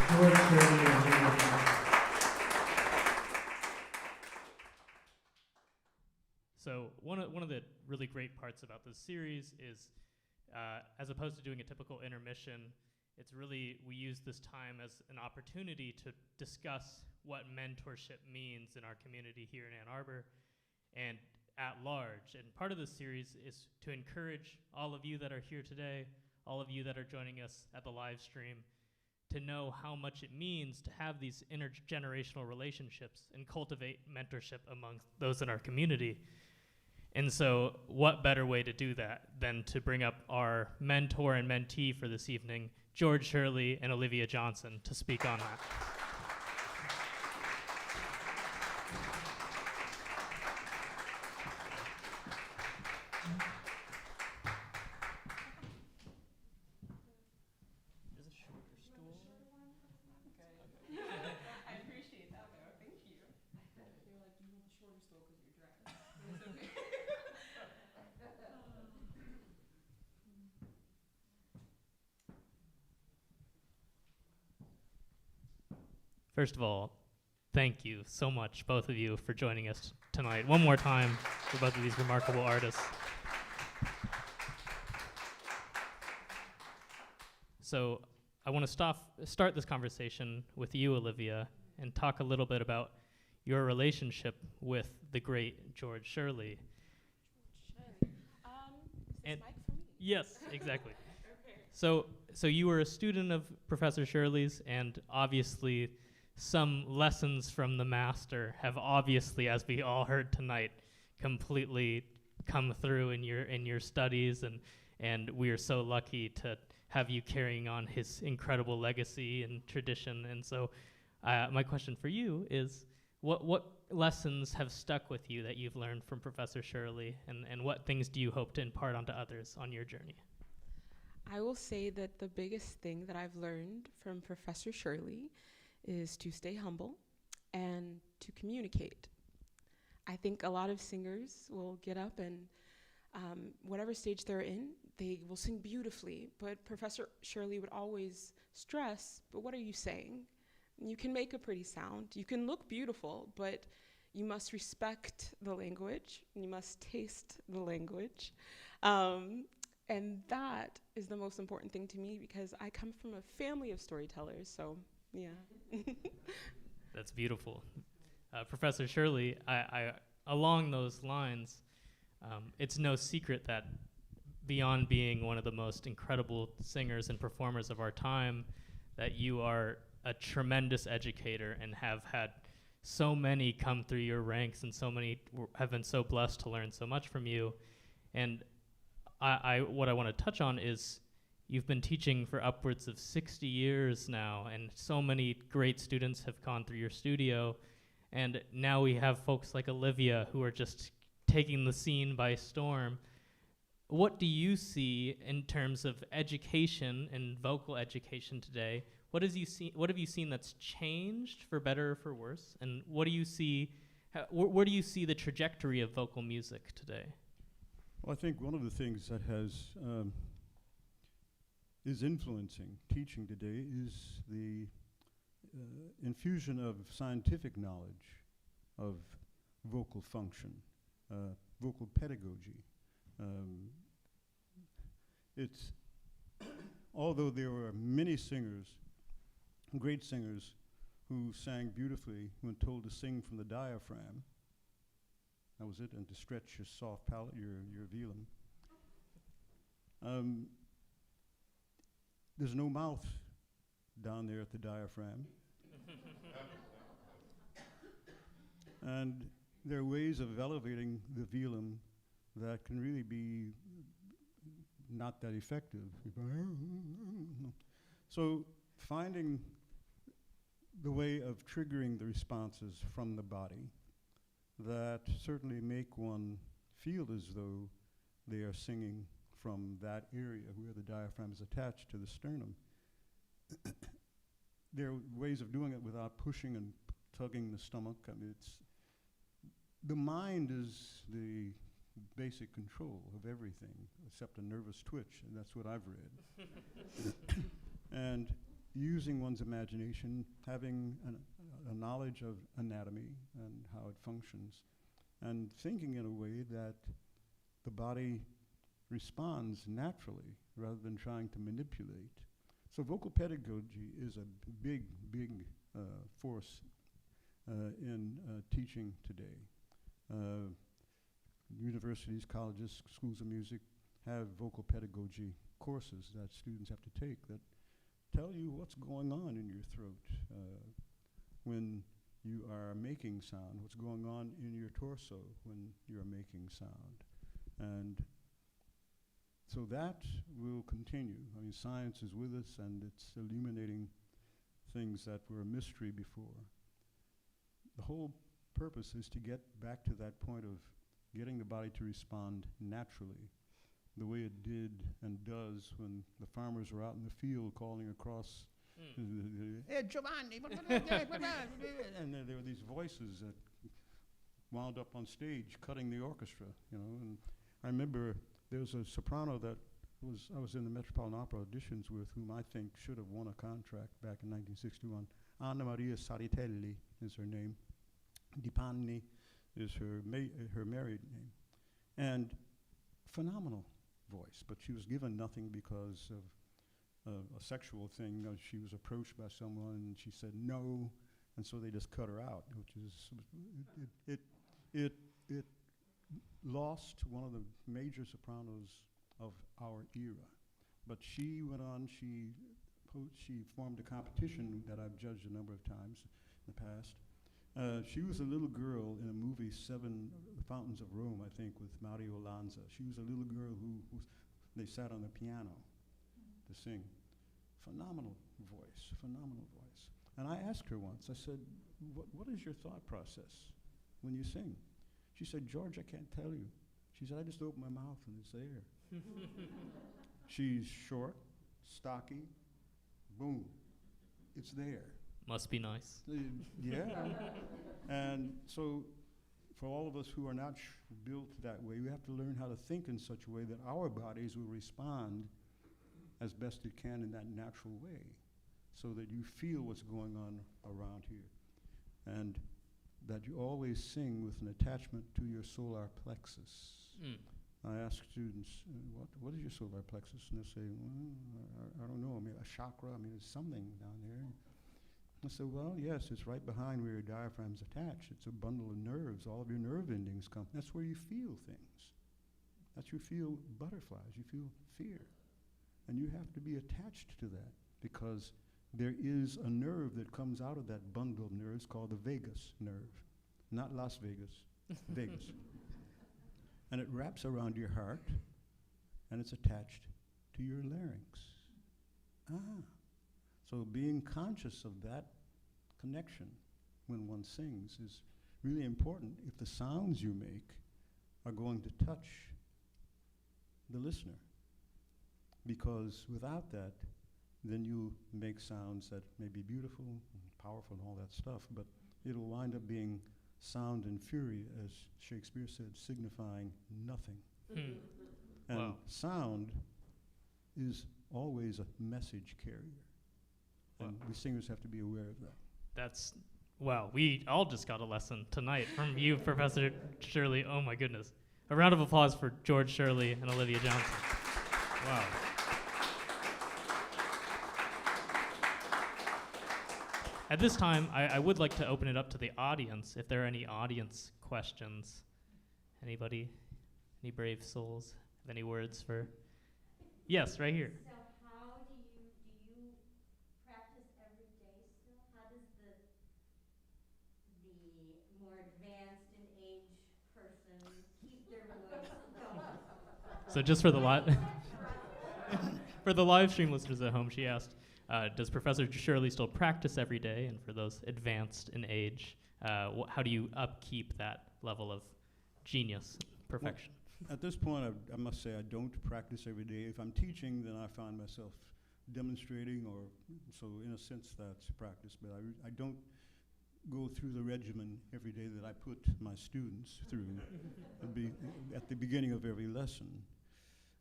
George Shirley and Olivia Johnson. So one of the really great parts about this series is, as opposed to doing a typical intermission, it's really, we use this time as an opportunity to discuss what mentorship means in our community here in Ann Arbor and at large. And part of this series is to encourage all of you that are here today, all of you that are joining us at the live stream, to know how much it means to have these intergenerational relationships and cultivate mentorship among those in our community. And so what better way to do that than to bring up our mentor and mentee for this evening, George Shirley and Olivia Johnson, to speak on that. I appreciate that, though. Thank you. They were like, do you want the shorter stool because you're dressed? It's okay. First of all, thank you so much, both of you, for joining us tonight. One more time for both of these remarkable artists. So I want to start this conversation with you, Olivia, and talk a little bit about your relationship with the great George Shirley. Is And- this mic for me? Yes, exactly. Okay. So you were a student of Professor Shirley's, and obviously some lessons from the master have obviously, as we all heard tonight, completely come through in your studies, and we are so lucky to have you carrying on his incredible legacy and tradition. And so my question for you is, what lessons have stuck with you that you've learned from Professor Shirley, and what things do you hope to impart onto others on your journey? I will say that the biggest thing that I've learned from Professor Shirley is to stay humble and to communicate. I think a lot of singers will get up and whatever stage they're in, they will sing beautifully, but Professor Shirley would always stress, but what are you saying? You can make a pretty sound. You can look beautiful, but you must respect the language. You must taste the language. And that is the most important thing to me because I come from a family of storytellers, so yeah. That's beautiful. Professor Shirley, I along those lines, it's no secret that beyond being one of the most incredible singers and performers of our time, that you are a tremendous educator and have had so many come through your ranks, and so many have been so blessed to learn so much from you. And what I want to touch on is you've been teaching for upwards of 60 years now, and so many great students have gone through your studio. And now we have folks like Olivia who are just taking the scene by storm. What do you see in terms of education and vocal education today? What have you seen that's changed for better or for worse? And what do you see, where do you see the trajectory of vocal music today? Well, I think one of the things that is influencing teaching today is the infusion of scientific knowledge of vocal function, vocal pedagogy. Although there were many singers, great singers, who sang beautifully when told to sing from the diaphragm, that was it, and to stretch your soft palate, your velum. There's no mouth down there at the diaphragm. And there are ways of elevating the velum that can really be not that effective. So finding the way of triggering the responses from the body that certainly make one feel as though they are singing from that area where the diaphragm is attached to the sternum. There are ways of doing it without pushing and tugging the stomach. I mean, the mind is the basic control of everything except a nervous twitch, and that's what I've read. And using one's imagination, having a knowledge of anatomy and how it functions, and thinking in a way that the body responds naturally rather than trying to manipulate. So vocal pedagogy is a big force in teaching today. Universities, colleges, schools of music have vocal pedagogy courses that students have to take that tell you what's going on in your throat when you are making sound, what's going on in your torso when you're making sound. And so that will continue. I mean, science is with us, and it's illuminating things that were a mystery before. The whole purpose is to get back to that point of getting the body to respond naturally, the way it did and does when the farmers were out in the field calling across, hey, Giovanni, and there were these voices that wound up on stage cutting the orchestra, you know. And I remember there was a soprano that I was in the Metropolitan Opera auditions with, whom I think should have won a contract back in 1961. Anna Maria Saritelli is her name. Di Panni is her married name. And phenomenal voice, but she was given nothing because of a sexual thing. She was approached by someone and she said no, and so they just cut her out, which is, it lost one of the major sopranos of our era. But she went on, she formed a competition that I've judged a number of times in the past. She was a little girl in a movie, The Fountains of Rome, I think, with Mario Lanza. She was a little girl they sat on the piano to sing. Phenomenal voice. And I asked her once, I said, what is your thought process when you sing? She said, George, I can't tell you. She said, I just open my mouth and it's there. She's short, stocky, boom, it's there. Must be nice. Yeah. And so for all of us who are not built that way, we have to learn how to think in such a way that our bodies will respond as best it can in that natural way. so that you feel what's going on around here. And that you always sing with an attachment to your solar plexus. I ask students, what is your solar plexus? And they say, I don't know, I mean, a chakra, I mean, there's something down there. I said, well, yes, it's right behind where your diaphragm's attached. It's a bundle of nerves. All of your nerve endings come. That's where you feel things. That's where you feel butterflies. You feel fear. And you have to be attached to that because there is a nerve that comes out of that bundle of nerves called the vagus nerve. Not Las Vegas, Vegas. And it wraps around your heart, and it's attached to your larynx. So being conscious of that connection when one sings is really important if the sounds you make are going to touch the listener. Because without that, then you make sounds that may be beautiful and powerful and all that stuff, but it'll wind up being sound and fury, as Shakespeare said, signifying nothing. And Wow. sound is always a message carrier. And we singers have to be aware of that. That's, wow, we all just got a lesson tonight from you, Professor Shirley. Oh my goodness. A round of applause for George Shirley and Olivia Johnson. Wow. At this time, I would like to open it up to the audience, if there are any audience questions. Anybody? Any brave souls? Have any words for? Yes, right here. So how do you practice every day still? How does the more advanced in age person keep their voice going? So just for the for the live stream listeners at home, she asked, does Professor Shirley still practice every day? And for those advanced in age, how do you upkeep that level of genius, perfection? Well, at this point, I must say I don't practice every day. If I'm teaching, then I find myself demonstrating, or so in a sense that's practice. But I don't go through the regimen every day that I put my students through at the beginning of every lesson.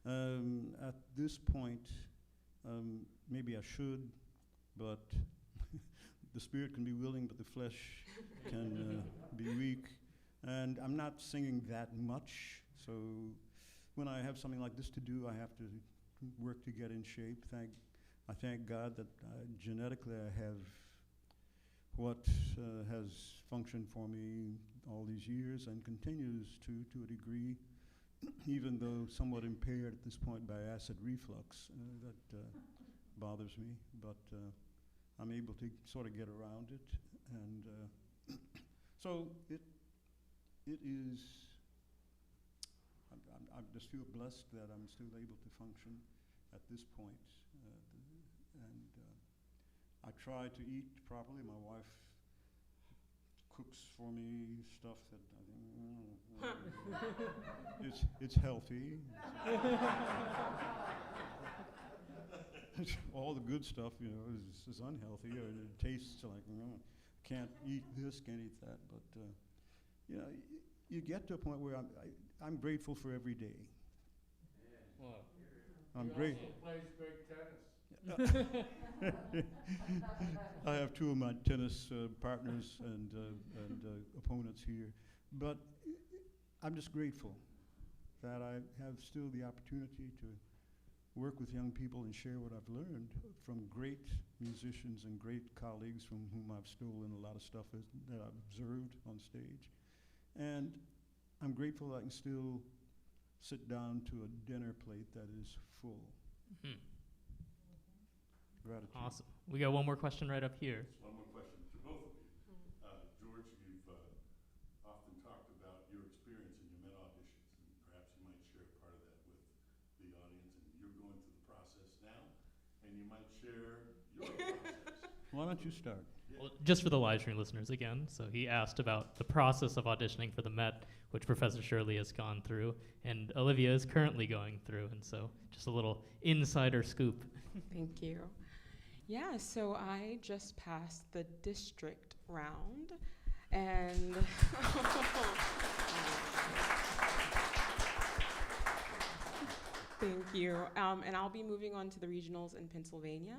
At this point, maybe I should, but the spirit can be willing, but the flesh can be weak. And I'm not singing that much, so when I have something like this to do, I have to work to get in shape. I thank God that genetically I have what has functioned for me all these years and continues to a degree, even though somewhat impaired at this point by acid reflux. That bothers me, but I'm able to sort of get around it. And so it is, I just feel blessed that I'm still able to function at this point. I try to eat properly. My wife cooks for me stuff that I think it's healthy. All the good stuff, you know, is unhealthy, or it tastes like, can't eat this, can't eat that. But you know, you get to a point where I'm grateful for every day. Wow. I'm grateful. He also plays great tennis. I have two of my tennis partners and opponents here, but I'm just grateful that I have still the opportunity to work with young people and share what I've learned from great musicians and great colleagues from whom I've stolen a lot of stuff that I've observed on stage. And I'm grateful I can still sit down to a dinner plate that is full. Mm-hmm. Gratitude. Awesome. We got one more question right up here. One more question to both of you. George, you've often talked about your experience in your Met auditions, and perhaps you might share part of that with the audience. And you're going through the process now, and you might share your process. Why don't you start? Well, just for the live stream listeners again, so he asked about the process of auditioning for the Met, which Professor Shirley has gone through, and Olivia is currently going through, and so just a little insider scoop. Thank you. Yeah, so I just passed the district round, and thank you. And I'll be moving on to the regionals in Pennsylvania.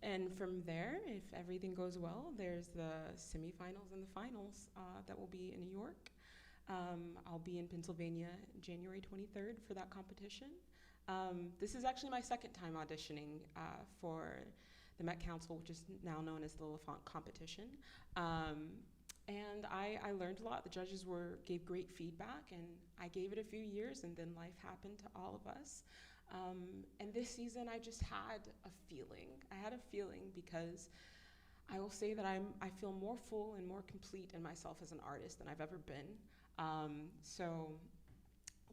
And from there, if everything goes well, there's the semifinals and the finals that will be in New York. I'll be in Pennsylvania January 23rd for that competition. This is actually my second time auditioning for the Met Council, which is now known as the L'Enfant competition. And I learned a lot. The judges gave great feedback, and I gave it a few years, and then life happened to all of us. And this season, I just had a feeling. I had a feeling because I will say that I feel more full and more complete in myself as an artist than I've ever been. So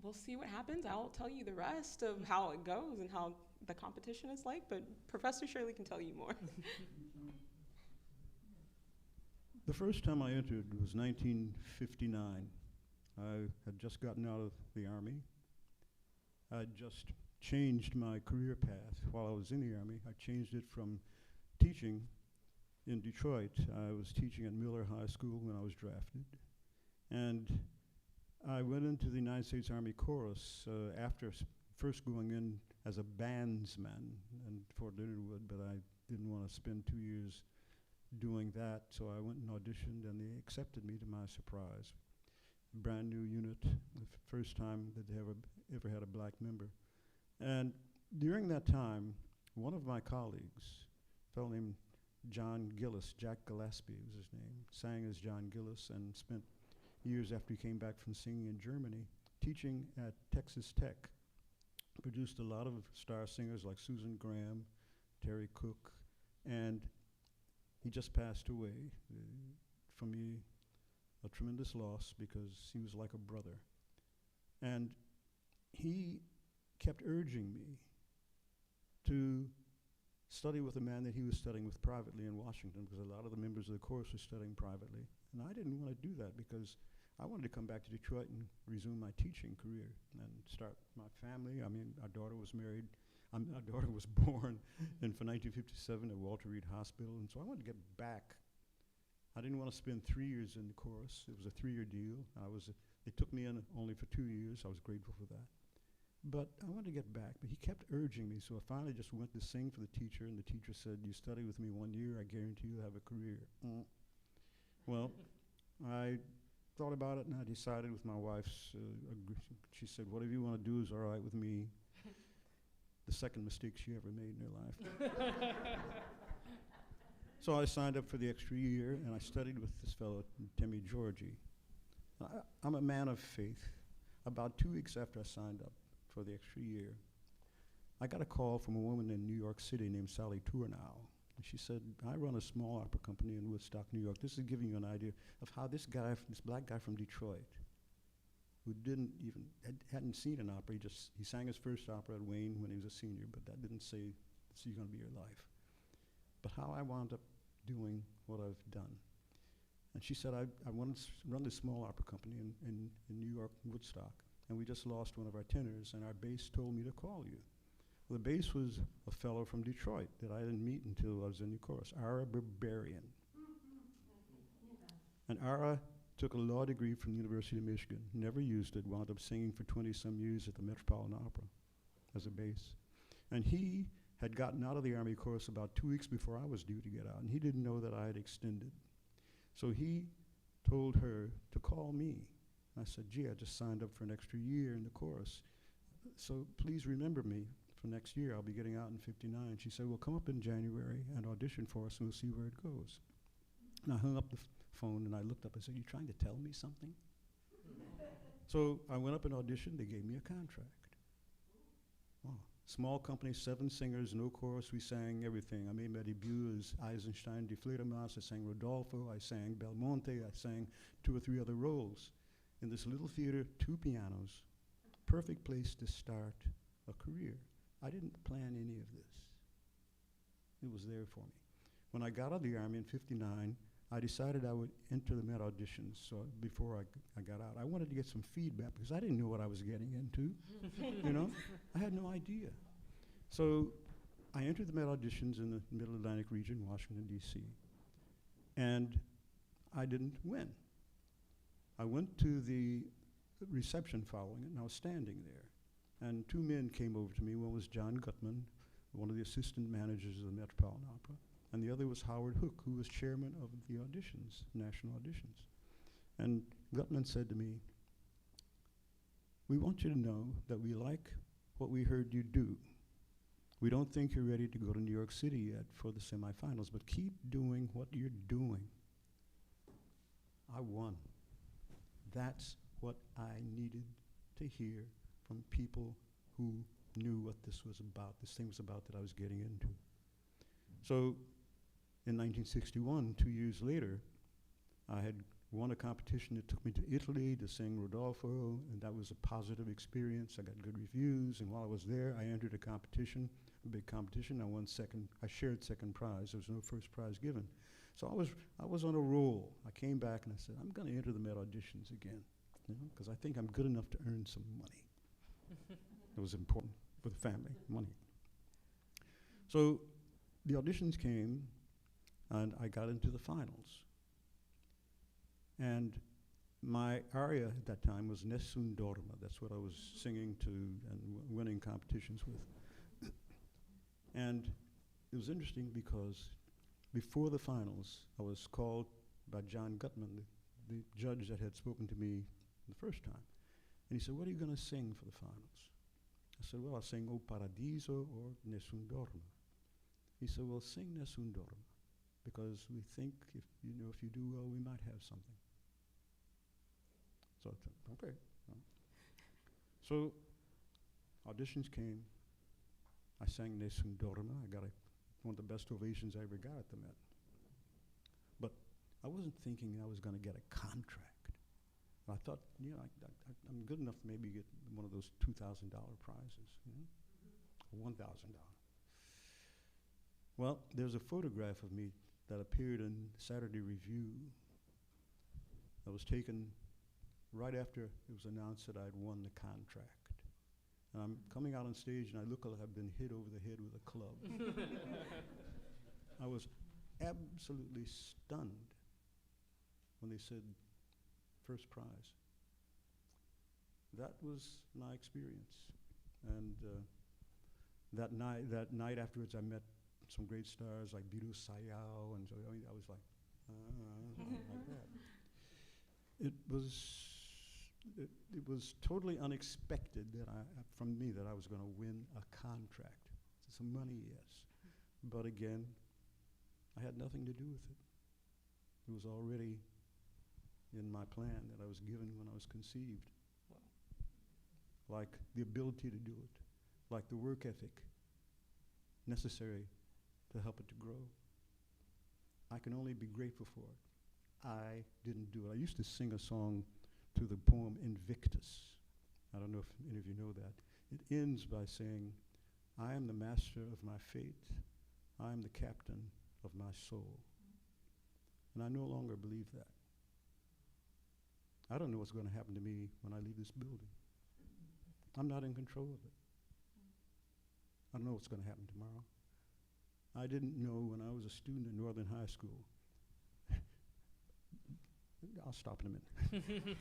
we'll see what happens. I'll tell you the rest of how it goes and how the competition is like, but Professor Shirley can tell you more. The first time I entered was 1959. I had just gotten out of the Army. I'd just changed my career path while I was in the Army. I changed it from teaching in Detroit. I was teaching at Miller High School when I was drafted. And I went into the United States Army Chorus after first going in as a bandsman in Fort Leonard Wood, but I didn't want to spend 2 years doing that, so I went and auditioned, and they accepted me to my surprise. Brand new unit, the first time that they ever had a black member. And during that time, one of my colleagues, a fellow named John Gillis, Jack Gillespie was his name, sang as John Gillis and spent years after he came back from singing in Germany, teaching at Texas Tech. Produced a lot of star singers like Susan Graham, Terry Cook, and he just passed away. For me, a tremendous loss because he was like a brother. And he kept urging me to study with a man that he was studying with privately in Washington, because a lot of the members of the chorus were studying privately. And I didn't want to do that because I wanted to come back to Detroit and resume my teaching career and start my family. I mean, our daughter was married. Our daughter was born in 1957 at Walter Reed Hospital, and so I wanted to get back. I didn't want to spend 3 years in the chorus. It was a 3-year deal. They took me in only for 2 years. I was grateful for that. But I wanted to get back, but he kept urging me, so I finally just went to sing for the teacher, and the teacher said, "You study with me 1 year, I guarantee you'll have a career." Well, I thought about it, and I decided with my wife's, she said, "Whatever you want to do is all right with me." The second mistake she ever made in her life. So I signed up for the extra year, and I studied with this fellow, Timmy Georgie. I'm a man of faith. About 2 weeks after I signed up for the extra year, I got a call from a woman in New York City named Sally Tournow. And she said, "I run a small opera company in Woodstock, New York. This is giving you an idea of how this black guy from Detroit, who hadn't seen an opera, he sang his first opera at Wayne when he was a senior, but that didn't say this is going to be your life. But how I wound up doing what I've done." And she said, I want to run this small opera company in New York, Woodstock, and we just lost one of our tenors, and our bass told me to call you. Well, the bass was a fellow from Detroit that I didn't meet until I was in the chorus, Ara Berberian. And Ara took a law degree from the University of Michigan, never used it, wound up singing for 20-some years at the Metropolitan Opera as a bass. And he had gotten out of the Army chorus about 2 weeks before I was due to get out, and he didn't know that I had extended. So he told her to call me. I said, "Gee, I just signed up for an extra year in the chorus, so please remember me for next year. I'll be getting out in '59. She said, "Well, come up in January and audition for us, and we'll see where it goes." And I hung up the phone, and I looked up. I said, "You trying to tell me something?" So I went up and auditioned. They gave me a contract. Wow. Small company, 7 singers, no chorus. We sang everything. I made my debut as Eisenstein de Fledermaus. I sang Rodolfo. I sang Belmonte. I sang 2 or 3 other roles. In this little theater, 2 pianos, perfect place to start a career. I didn't plan any of this. It was there for me. When I got out of the Army in '59, I decided I would enter the Met auditions. So before I got out, I wanted to get some feedback because I didn't know what I was getting into. You know, I had no idea. So I entered the Met auditions in the Middle Atlantic region, Washington, D.C., and I didn't win. I went to the reception following it, and I was standing there. And 2 men came over to me. One was John Gutman, one of the assistant managers of the Metropolitan Opera, and the other was Howard Hook, who was chairman of the auditions, national auditions. And Gutman said to me, "We want you to know that we like what we heard you do. We don't think you're ready to go to New York City yet for the semifinals, but keep doing what you're doing." I won. That's what I needed to hear from people who knew what this was about, this thing was about that I was getting into. So in 1961, 2 years later, I had won a competition that took me to Italy to sing Rodolfo, and that was a positive experience. I got good reviews, and while I was there, I entered a competition, a big competition. I won second. I shared second prize. There was no first prize given. So I was on a roll. I came back and I said, I'm going to enter the Met auditions again, because I think I'm good enough to earn some money. It was important for the family, money. So the auditions came, and I got into the finals. And my aria at that time was Nessun Dorma. That's what I was singing to and winning competitions with. And it was interesting because before the finals, I was called by John Gutman, the judge that had spoken to me the first time. And he said, "What are you going to sing for the finals?" I said, "Well, I'll sing O Paradiso or Nessun Dorma." He said, "Well, sing Nessun Dorma, because we think if you do well, we might have something." So I said, okay. So auditions came. I sang Nessun Dorma. I got one of the best ovations I ever got at the Met. But I wasn't thinking I was going to get a contract. I thought, I'm good enough to maybe get one of those $2,000 prizes, or $1,000. Well, there's a photograph of me that appeared in Saturday Review that was taken right after it was announced that I'd won the contract. And I'm coming out on stage, and I look like I've been hit over the head with a club. I was absolutely stunned when they said, first prize. That was my experience. And that night afterwards, I met some great stars like Bidu Sayao, and so I was like, like that. It was totally unexpected from me that I was going to win a contract. Some money, yes. But again, I had nothing to do with it. It was already in my plan that I was given when I was conceived. Wow. Like the ability to do it, like the work ethic necessary to help it to grow. I can only be grateful for it. I didn't do it. I used to sing a song to the poem Invictus. I don't know if any of you know that. It ends by saying, "I am the master of my fate. I am the captain of my soul." And I no longer believe that. I don't know what's going to happen to me when I leave this building. I'm not in control of it. I don't know what's going to happen tomorrow. I didn't know when I was a student in Northern High School. I'll stop in a minute.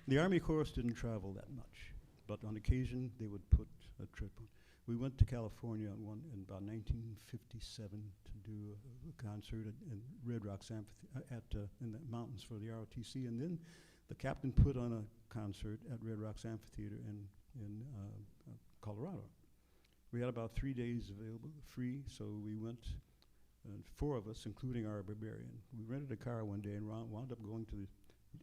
The Army Chorus didn't travel that much, but on occasion they would put a trip on. We went to California in about 1957 to do a concert in Red Rocks in the mountains for the ROTC, and then the captain put on a concert at Red Rocks Amphitheater in Colorado. We had about 3 days available, free, so we went, 4 of us, including our barbarian. We rented a car one day and wound up going to the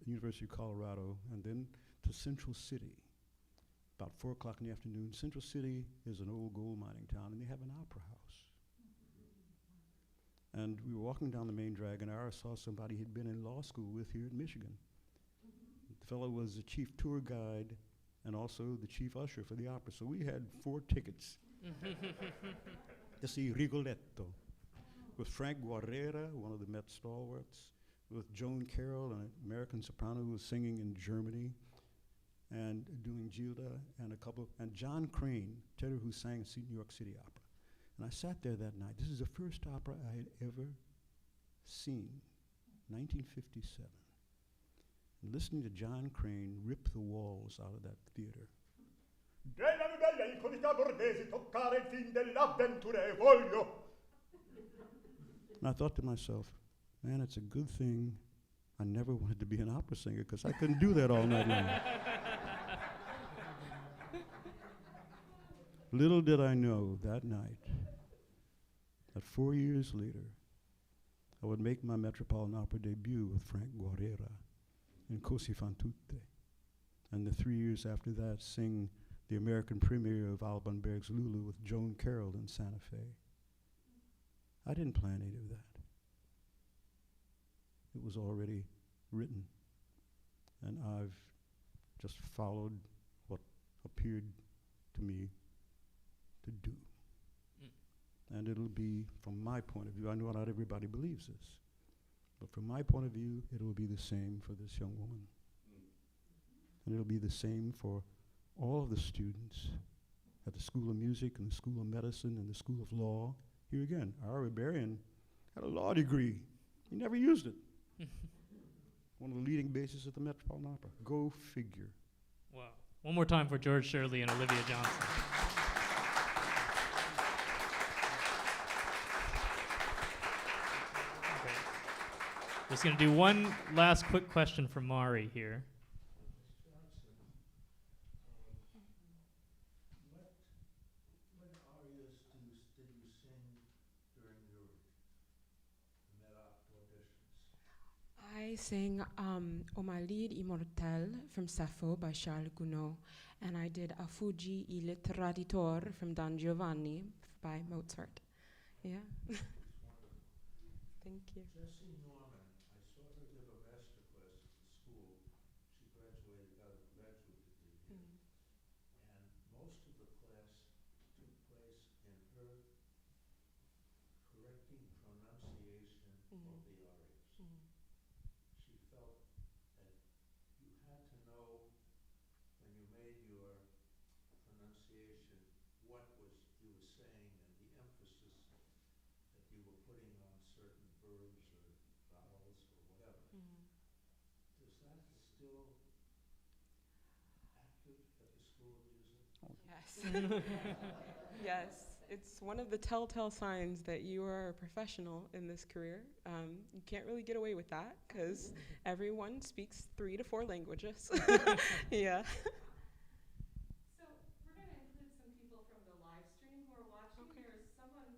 University of Colorado and then to Central City. About 4 o'clock in the afternoon. Central City is an old gold mining town, and they have an opera house. And we were walking down the main drag, and I saw somebody he'd been in law school with here in Michigan. The fellow was the chief tour guide and also the chief usher for the opera. So we had 4 tickets to see Rigoletto with Frank Guerrera, one of the Met stalwarts, with Joan Carroll, an American soprano who was singing in Germany and doing Gilda, and John Crane, tenor who sang at New York City Opera. And I sat there that night. This is the first opera I had ever seen, 1957. And listening to John Crane rip the walls out of that theater. Della più bella incognita borghese toccare il fin dell'avventura e voglio. And I thought to myself, man, it's a good thing I never wanted to be an opera singer because I couldn't do that all night long. Little did I know that night that 4 years later, I would make my Metropolitan Opera debut with Frank Guerrera in Così fan tutte. And the 3 years after that, sing the American premiere of Alban Berg's Lulu with Joan Carroll in Santa Fe. I didn't plan any of that. It was already written. And I've just followed what appeared to me to do. And it'll be, from my point of view, I know not everybody believes this, but from my point of view, it will be the same for this young woman. And it'll be the same for all of the students at the School of Music and the School of Medicine and the School of Law. Here again, our Iberian had a law degree. He never used it. One of the leading bases at the Metropolitan Opera. Go figure. Wow. One more time for George Shirley and Olivia Johnson. Okay. Just going to do one last quick question for Mari here. What arias did you sing during your Met-Op auditions? I sang O Malid Immortel from Sappho by Charles Gounod, and I did A Fuggi il Traditor from Don Giovanni by Mozart. Yeah. Thank you. Jessie Norman, I saw her give a master class at the school. She graduated, got a graduate degree here. And most of the class took place in her correcting pronunciation of the arias. She felt that you had to know when you made your pronunciation what you were saying and the emphasis that you were putting on certain verbs or vowels or whatever. Is that still active at the School of Music? Yes. Yes. It's one of the telltale signs that you are a professional in this career. You can't really get away with that because everyone speaks 3 to 4 languages. Yeah. So we're going to include some people from the live stream who are watching. Okay. There's someone,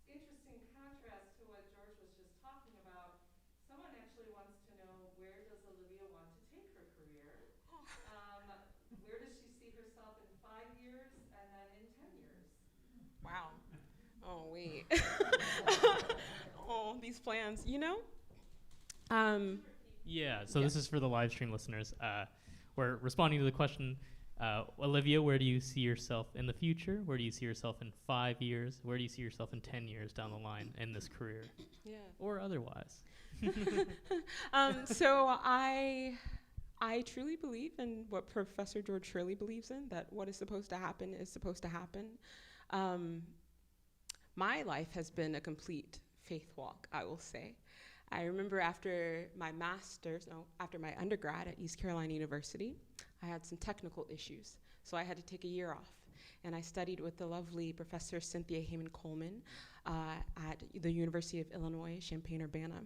interesting contrast to what George was just talking about. Someone actually wants to know, where does Olivia want to take her career? Where does she see herself in 5 years and then in 10 years? Wow. Oh, wait. Oh, these plans. You know? Yeah, so this is for the live stream listeners. We're responding to the question, Olivia, where do you see yourself in the future? Where do you see yourself in 5 years? Where do you see yourself in 10 years down the line in this career? Yeah. Or otherwise? So I truly believe in what Professor George Shirley believes in, that what is supposed to happen is supposed to happen. My life has been a complete faith walk, I will say. I remember after my undergrad at East Carolina University, I had some technical issues, so I had to take a year off. And I studied with the lovely Professor Cynthia Heyman-Coleman at the University of Illinois, Champaign-Urbana.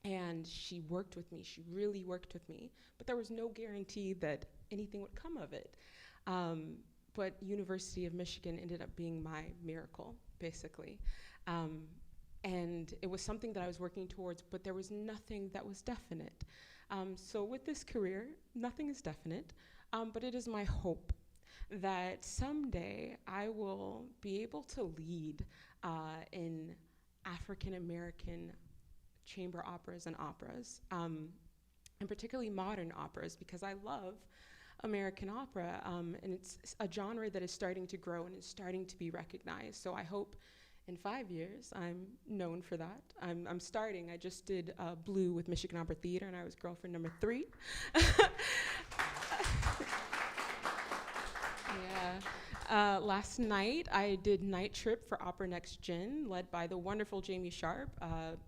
And she worked with me, she really worked with me, but there was no guarantee that anything would come of it. But University of Michigan ended up being my miracle, basically. And it was something that I was working towards, but there was nothing that was definite. So with this career, nothing is definite, but it is my hope that someday I will be able to lead in African American chamber operas and operas, and particularly modern operas, because I love American opera, and it's a genre that is starting to grow and is starting to be recognized. So I hope in 5 years I'm known for that. I'm starting. I just did Blue with Michigan Opera Theater, and I was girlfriend number 3. Yeah. Last night I did Night Trip for Opera Next Gen, led by the wonderful Jamie Sharp,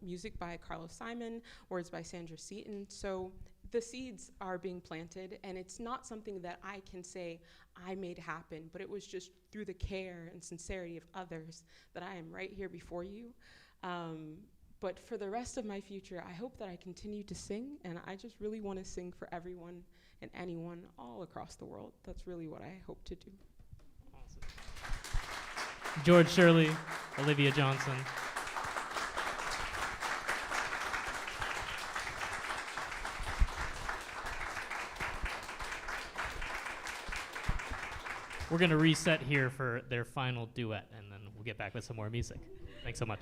music by Carlos Simon, words by Sandra Seaton. So the seeds are being planted, and it's not something that I can say I made happen, but it was just through the care and sincerity of others that I am right here before you. But for the rest of my future, I hope that I continue to sing, and I just really want to sing for everyone and anyone all across the world. That's really what I hope to do. Awesome. George Shirley, Olivia Johnson. We're going to reset here for their final duet, and then we'll get back with some more music. Thanks so much.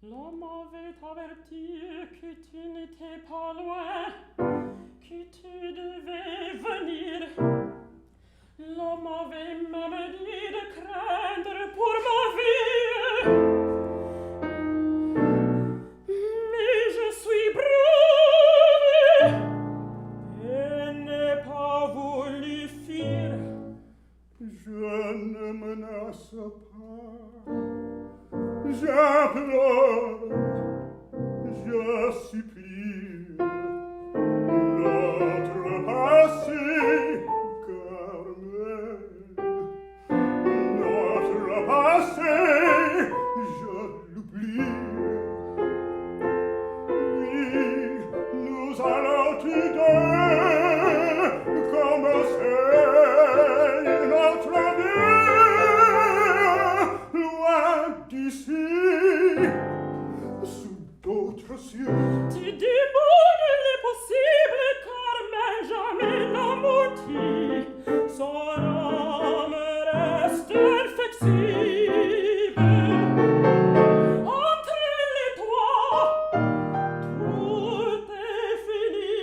L'homme avait averti que tu n'étais pas loin, que tu devais venir. L'homme avait même dit de craindre pour ma vie. Mais je suis brave et n'ai pas voulu fuir. Je ne menace pas, j'implore, je supplie. Notre passé, Carmen, notre passé, je l'oublie. Oui, nous allons tous deux commencer notre vie loin d'ici, sous d'autres cieux. Tu démonnes l'impossible, Carmen, jamais n'aboutit. Son âme reste inflexible. Entre les toi, tout est fini.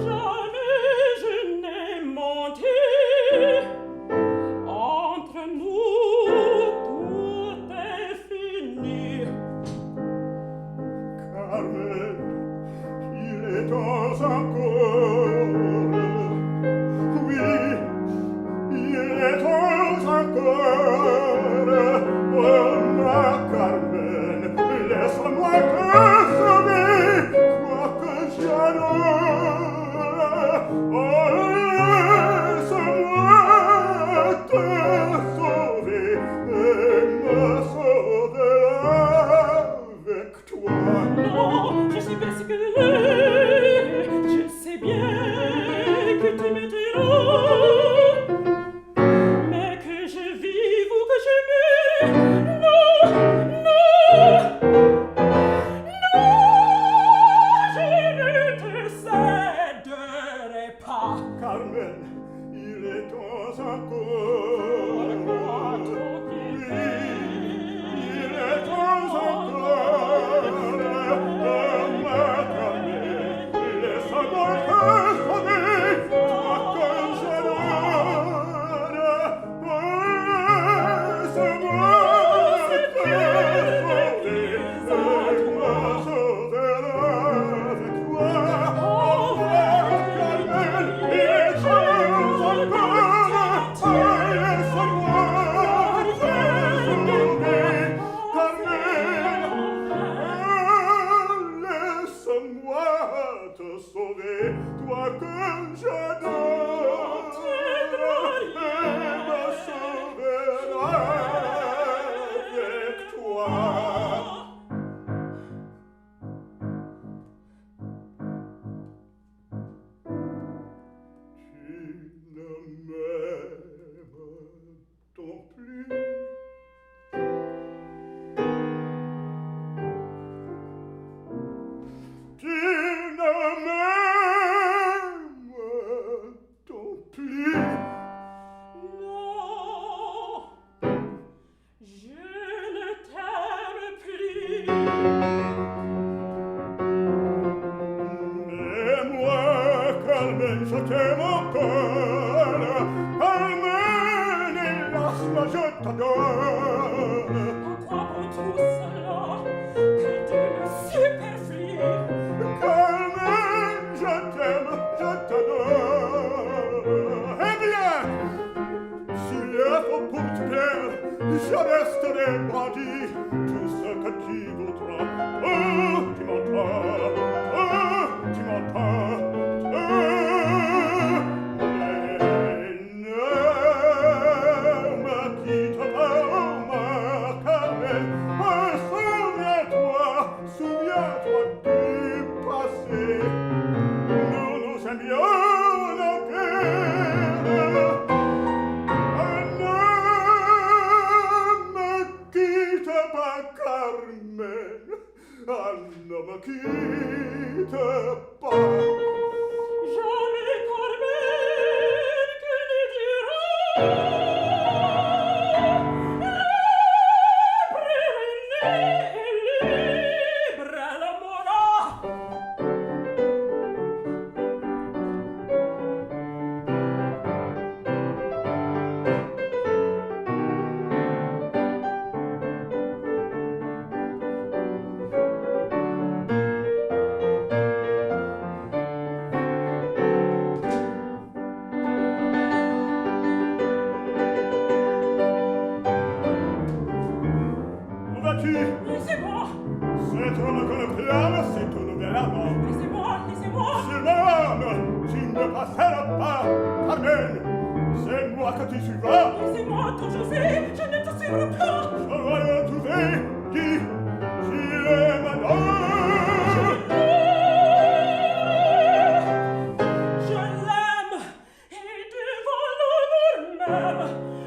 Jamais je n'ai menti. Entre nous, tout est fini. Carmen, il est temps encore. Oui, il est temps encore. Oh, ma Carmen, laisse-moi te sauver, quoique j'adore. Oh, laisse-moi te sauver et me sauver avec toi. Non, je sais bien ce que je sais bien que tu me diras, mais que je vive ou que je meure, non, je ne te céderai pas. Carmen, il est temps encore. Oui, il est temps encore. Oh, ma Carmen, laisse-moi te sauver, toi que j'adore. mon cœur, Carmen, hélas, je t'adore. Pourquoi pour tout cela que tu me superflues? Carmen, je t'aime, je t'adore. Eh bien, s'il est faux pour te plaire, je resterai bandit, tout ce que tu voudras. Oh, tu m'entends, oh, tu m'entends, oh, mais ne me quitte pas, ma Carmen. Souviens-toi du passé. Nous nous aimions naguère. Ne me quitte pas, Carmen. Ah, ne me quitte pas. Jamais, Carmen, que ne dira Laissez-moi! Cet homme qu'on acclame, c'est un nouvel amant. Laissez-moi! Laissez-moi! C'est l'homme, tu ne passeras pas, Carmen. C'est moi que tu suivras. Laissez-moi, quand je sais, je ne te suivrai pas! Je vais le trouver, qui est maintenant. Je l'aime! Et devant l'amour même,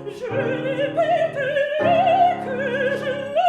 je répéterai que je l'aime!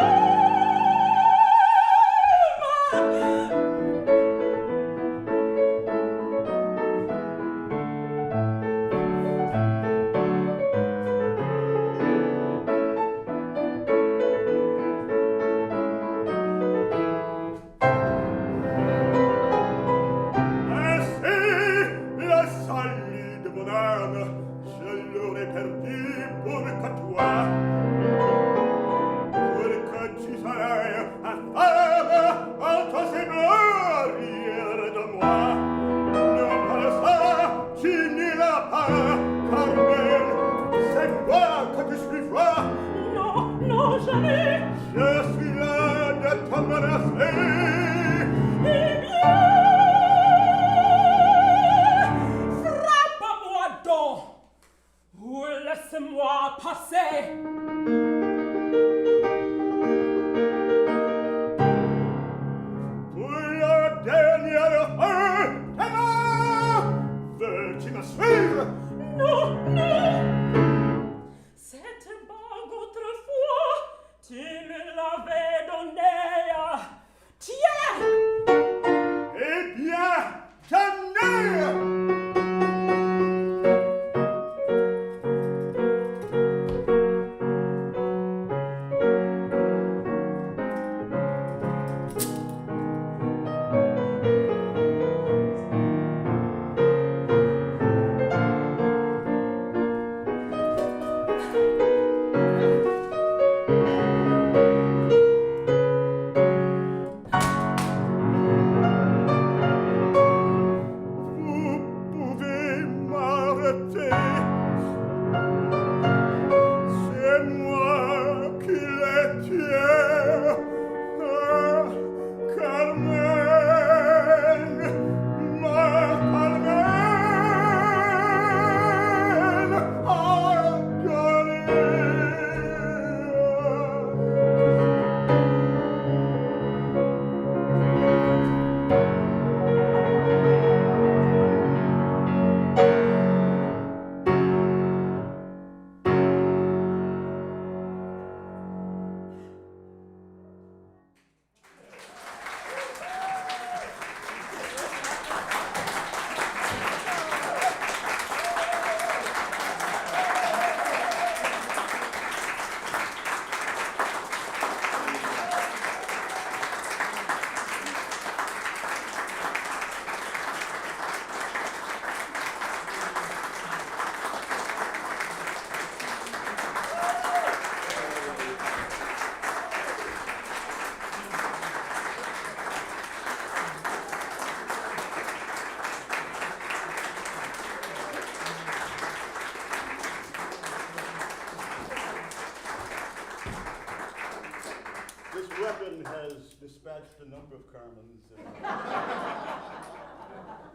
dispatched a number of Carmens.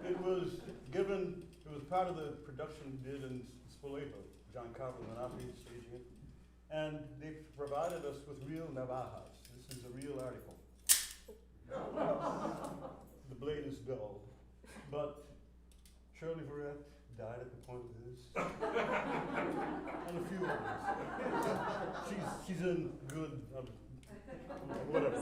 It was part of the production we did in Spoleto, John Carver Monopoly staging it. And they provided us with real navajas. This is a real article. The blade is dull, but Shirley Verrett died at the point of this. And a few others. She's in good, whatever.